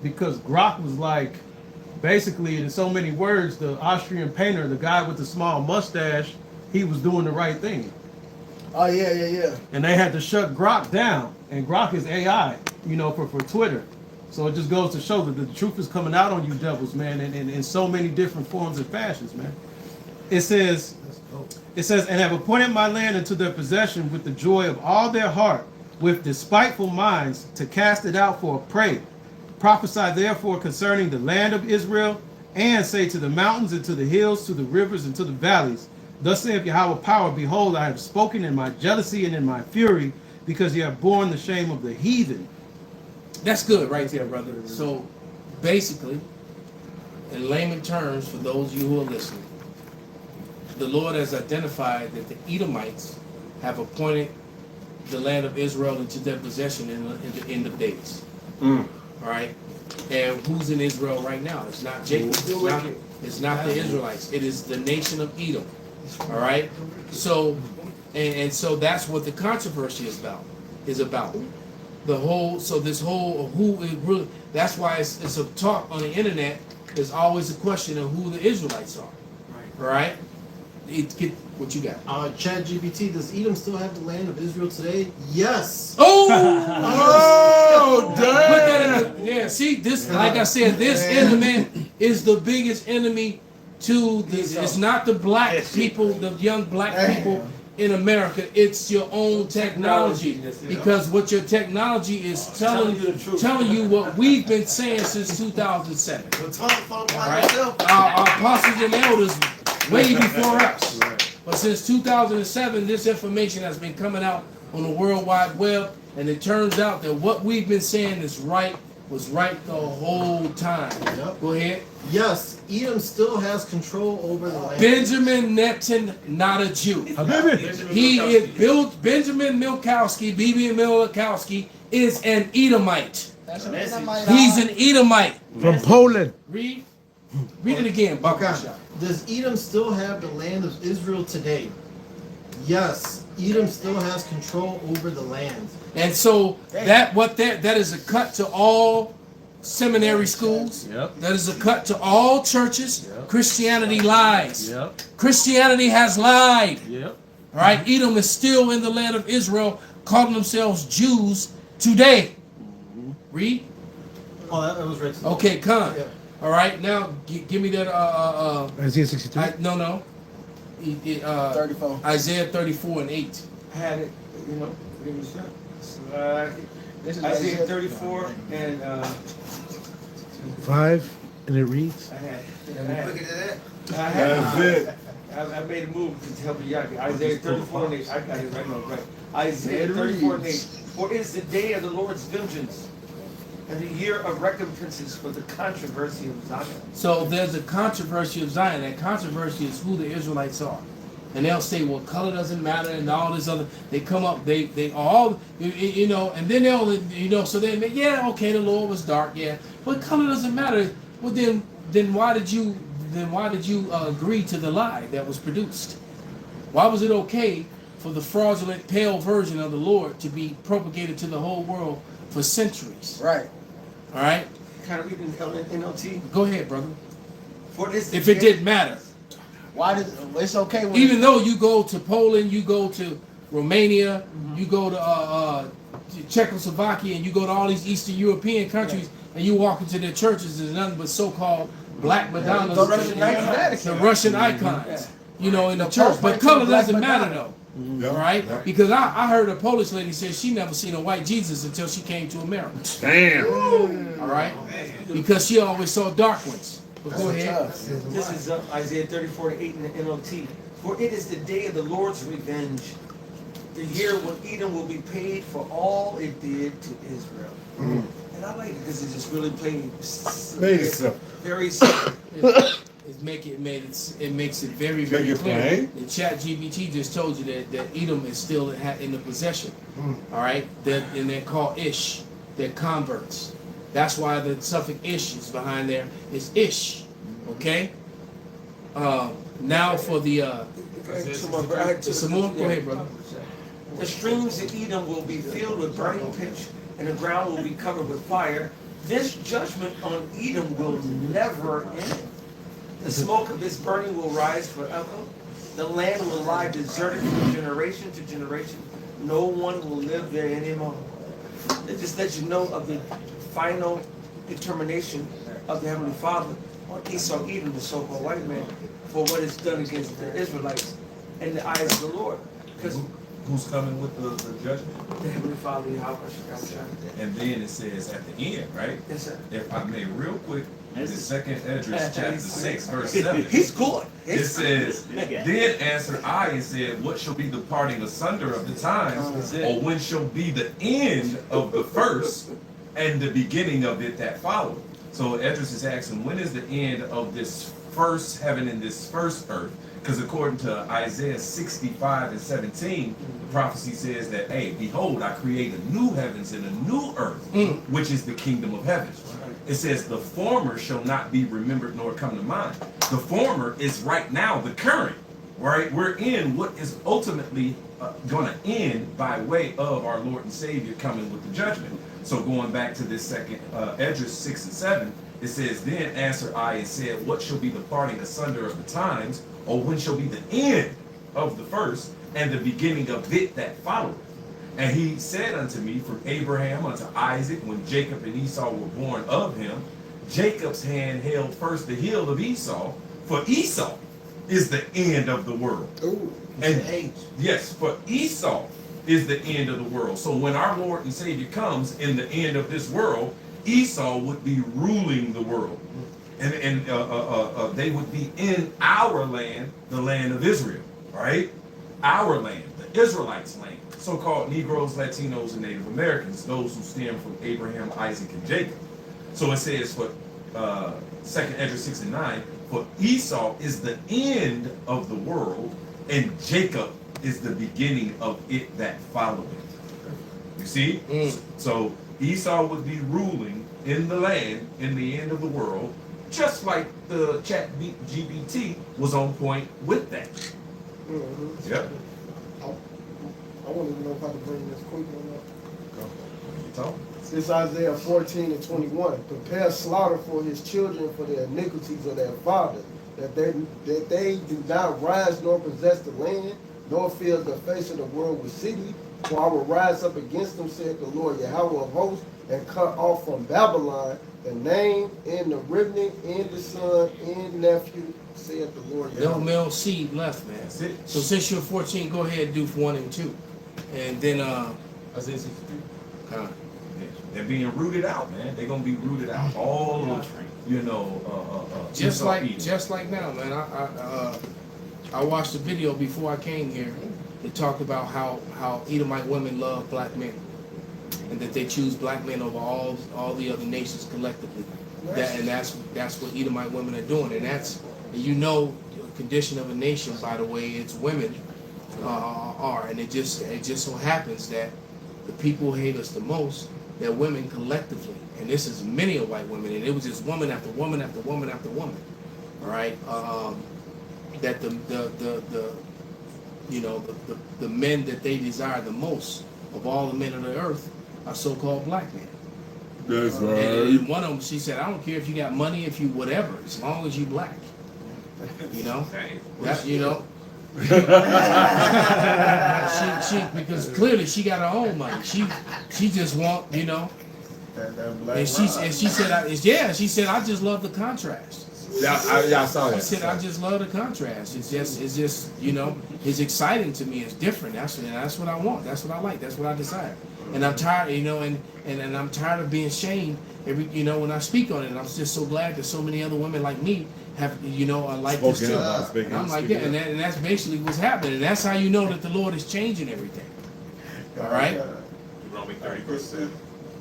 because Grok was like, basically in so many words, the Austrian painter, the guy with the small mustache, he was doing the right thing. Oh yeah. And they had to shut Grok down. And Grok is AI, for Twitter. So it just goes to show that the truth is coming out on you devils, man, in so many different forms and fashions, man. It says, and have appointed my land into their possession with the joy of all their heart, with despiteful minds, to cast it out for a prey. Prophesy therefore concerning the land of Israel, and say to the mountains and to the hills, to the rivers and to the valleys, thus saith Yahweh power, behold, I have spoken in my jealousy and in my fury, because you have borne the shame of the heathen. That's good right there, brother. So basically, in layman terms, for those of you who are listening, the Lord has identified that the Edomites have appointed the land of Israel into their possession in the end of days. All right? And who's in Israel right now? It's not Jacob. It's not the Israelites. It is the nation of Edom. All right? So, and so that's what the controversy is about. This whole who it really, that's why it's a talk on the internet. There's always a question of who the Israelites are. All right? Get what you got. ChatGPT, does Edom still have the land of Israel today? Yes. Oh, damn. See, this, like I said, this enemy is the biggest enemy to this. It's not the black people, the young black people in America. It's your own technology, because what your technology is telling you what we've been saying since 2007. All right? Our apostles and elders way before us. But since 2007, this information has been coming out on the World Wide Web, and it turns out that what we've been saying was right the whole time. Go ahead. Yes, Edom still has control over the land. Benjamin Netan, not a Jew. He is Benjamin Milkowski, B.B. Milkowski, is an Edomite. He's an Edomite. From Poland. Read it again, Bakasha. Does Edom still have the land of Israel today? Yes, Edom still has control over the land. And so that is a cut to all seminary schools. That is a cut to all churches. Christianity lies. Christianity has lied. All right, Edom is still in the land of Israel, calling themselves Jews today. Read. Oh, that was right. Okay, come. All right, now give me that. Isaiah 63. No. 34. Isaiah 34 and 8. I had it, give me a shot. Isaiah 34 and 5, and it reads. I made a move to help you out. Isaiah 34 and 8. I got it right now. Right. Isaiah 34 and 8. For it is the day of the Lord's vengeance, and the year of recompenses for the controversy of Zion. So there's a controversy of Zion. That controversy is who the Israelites are. and they'll say, well, color doesn't matter, and all this other. They come up, they all, you know, and then they'll, you know, so they, yeah, okay, the Lord was dark, yeah, but color doesn't matter. Well, then why did you agree to the lie that was produced? Why was it okay for the fraudulent, pale version of the Lord to be propagated to the whole world for centuries? Right. All right. Can I read in NLT? Go ahead, brother. For this, If it didn't matter. Why did it's okay when Even though you go to Poland, you go to Romania, you go to Czechoslovakia, and you go to all these Eastern European countries, and you walk into their churches, there's nothing but so-called black Madonnas, the Russian icons, you know, in the church. But color doesn't matter though. Yeah. Right? Because I heard a Polish lady say she never seen a white Jesus until she came to America. Damn. All right? Because she always saw dark ones. But go ahead. This is Isaiah 34:8 in the NLT. For it is the day of the Lord's revenge, the year when Edom will be paid for all it did to Israel. And I like it because it just really played very simple. It makes it very, very clear. The Chat GBT just told you that Edom is still in the possession. All right, and they're called Ish. They're converts. That's why the suffix Ish is behind there. It's Ish. Okay. Now for the some more. Go ahead, brother. The streams of Edom will be filled with burning pitch, and the ground will be covered with fire. This judgment on Edom will never end. The smoke of its burning will rise forever. The land will lie deserted from generation to generation. No one will live there anymore. It just lets you know of the final determination of the Heavenly Father on Esau, Edom, the so-called white man, for what is done against the Israelites in the eyes of the Lord. Because Who's coming with the judgment? the Heavenly Father, Yahweh, And then it says at the end, right? yes, sir. If I may, real quick, the second Esdras chapter 6, verse 7. He's good. It says, then answered I and said, what shall be the parting asunder of the times, or when shall be the end of the first and the beginning of it that followed? So Esdras is asking, when is the end of this first heaven and this first earth? Because according to Isaiah 65 and 17, the prophecy says that, hey, behold, I create a new heavens and a new earth, which is the kingdom of heaven. It says the former shall not be remembered nor come to mind. The former is right now the current, right? We're in what is ultimately going to end by way of our Lord and Savior coming with the judgment. So going back to this second Esdras 6 and 7, it says, then answered I and said, what shall be the parting asunder of the times, or when shall be the end of the first and the beginning of it that followed? And he said unto me, from Abraham unto Isaac, when Jacob and Esau were born of him, Jacob's hand held first the heel of Esau, for Esau is the end of the world. Ooh, and yes, for Esau is the end of the world. So when our Lord and Savior comes in the end of this world, Esau would be ruling the world. And they would be in our land, the land of Israel, right? Our land, the Israelites' land. So-called Negroes, Latinos, and Native Americans, those who stem from Abraham, Isaac, and Jacob. So it says for 2nd Esdras 6 and 9, for Esau is the end of the world, and Jacob is the beginning of it that followeth. You see? So Esau would be ruling in the land in the end of the world, just like the Chat GBT was on point with that. Yep. I want to know how to bring this quick one up. Talk. It's Isaiah 14 and 21. Prepare slaughter for his children for the iniquities of their father, that they do not rise nor possess the land, nor fill the face of the world with city. For I will rise up against them, saith the Lord Yahweh of hosts, and cut off from Babylon the name and the remnant and the son and nephew, saith the Lord Yahweh. No male seed left, man. That's it. So since you're 14, go ahead and do 1 and 2. And then Isaiah 63. They're being rooted out, man. They're gonna be rooted out. All of, you know, just Esau, like Edom. now, man. I watched a video before I came here. It talked about how Edomite women love black men, and that they choose black men over all the other nations collectively. That's what Edomite women are doing, and that's, you know, condition of a nation by the way its women are, and it just so happens that the people who hate us the most, they're women collectively, and this is many of white women, and it was just woman after woman after woman after woman. All right, that the men that they desire the most of all the men of the earth are so-called black men. That's right. And one of them, she said, I don't care if you got money, if you whatever, as long as you black. You know, that, you know. she because clearly she got her own money. She just want, you know. And she said, she said, I just love the contrast. Yeah, I saw that. She said, I just love the contrast. It's just, you know, it's exciting to me. It's different. That's what I want. That's what I like. That's what I desire. And I'm tired, you know, and I'm tired of being shamed when I speak on it. And I'm just so glad that so many other women like me have, are like this too. And I'm like, yeah, and that's basically what's happening. And that's how you know that the Lord is changing everything. All right? Deuteronomy 30:7.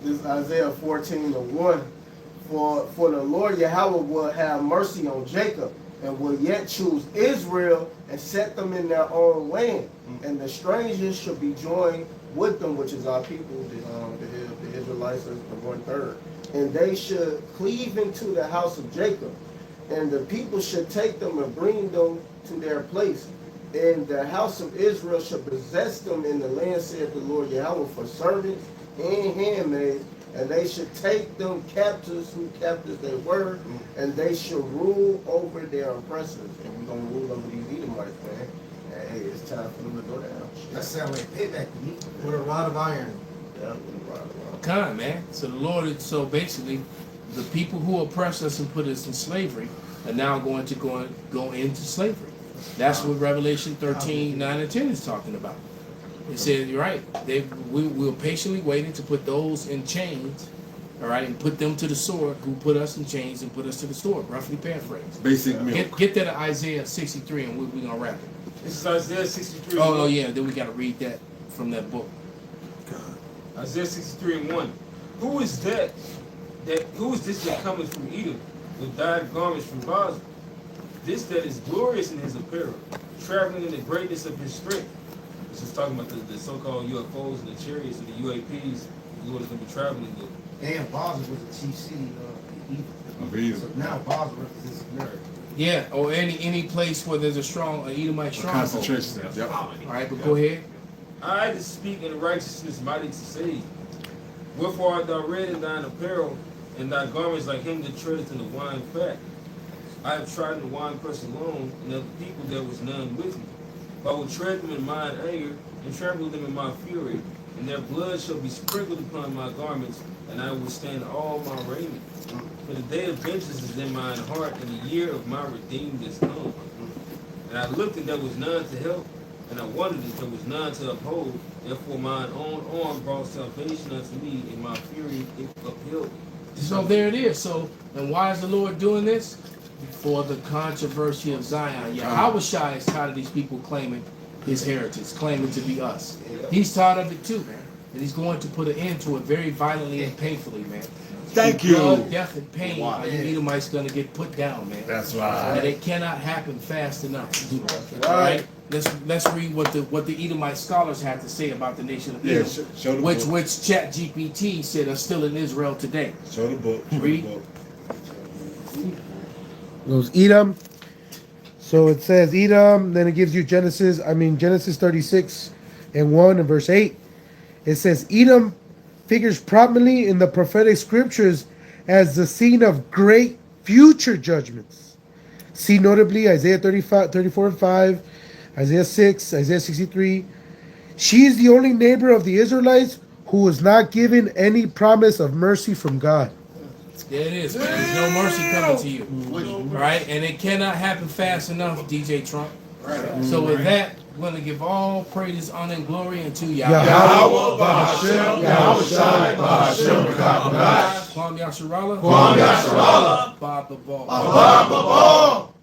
This is Isaiah 14:1. For the Lord Yahweh will have mercy on Jacob and will yet choose Israel and set them in their own land. And the strangers shall be joined with them, which is our people, the Israelites, the 1/3. And they should cleave into the house of Jacob. And the people should take them and bring them to their place. And the house of Israel shall possess them in the land, saith the Lord Yahweh, for servants and handmaids. And they should take them captives, who captives they were, and they shall rule over their oppressors. And we're going to rule over these Edomites, man. And hey, it's time for them to go down. That sounds like payback to me. With a rod of iron. Yeah, with a rod of iron. Kind, man. So the Lord, so basically, the people who oppressed us and put us in slavery are now going to go into slavery. That's what Revelation 13:9 and 10 is talking about. It says, you're right, we were patiently waiting to put those in chains, all right, and put them to the sword who put us in chains and put us to the sword, roughly paraphrased. Basic milk. Get that to Isaiah 63 and we're going to wrap it. This is Isaiah 63. Oh, yeah, then we got to read that from that book. Isaiah 63:1. Who is that? Who is this that cometh from Edom with dyed garments from Basra? This that is glorious in his apparel, traveling in the greatness of his strength. This is talking about the so-called UFOs and the chariots and the UAPs the Lord is going to be traveling with. And Basra was the chief city of Edom. So now Basra represents America. Yeah, or any place where there's a Edomite stronghold. Concentration. Yep. All right, but go ahead. I to speak in righteousness, mighty to save. Wherefore art thou red in thine apparel, and thy garments like him that treadeth in the wine fat. I have trodden the winepress alone, and of the people there was none with me. But I will tread them in mine anger, and trample them in my fury, and their blood shall be sprinkled upon my garments, and I will stand all my raiment. For the day of vengeance is in mine heart, and the year of my redeemed is come. And I looked, and there was none to help, and I wondered that there was none to uphold. Therefore mine own arm brought salvation unto me, and my fury it upheld me. So there it is. So, and why is the Lord doing this? For the controversy of Zion. Yahweh Shai is tired of these people claiming his heritage, claiming to be us. He's tired of it too, man. And he's going to put an end to it very violently and painfully, man. Thank Through you. blood, death, and pain, you Edomites going to get put down, man. That's right. And it cannot happen fast enough. All right. Let's read what the Edomite scholars have to say about the nation of Edom, show the which book. ChatGPT said are still in Israel today. Show the book. Read. Goes Edom. So it says Edom, then it gives you Genesis 36 and 1 and verse 8. It says Edom figures prominently in the prophetic scriptures as the scene of great future judgments. See notably Isaiah 34 and 5, Isaiah 6, Isaiah 63. She is the only neighbor of the Israelites who was not given any promise of mercy from God. There it is. Man. There's no mercy coming to you. Right? And it cannot happen fast enough, DJ Trump. Right. So with that, we're going to give all praises, honor, and glory unto Yahweh. Yahweh Ba'Hashem, Yahweh Shai Ba'Hashem, Kwam Yasharallah. Kwam Yasharallah. Bob the Ball. Bob the Ball.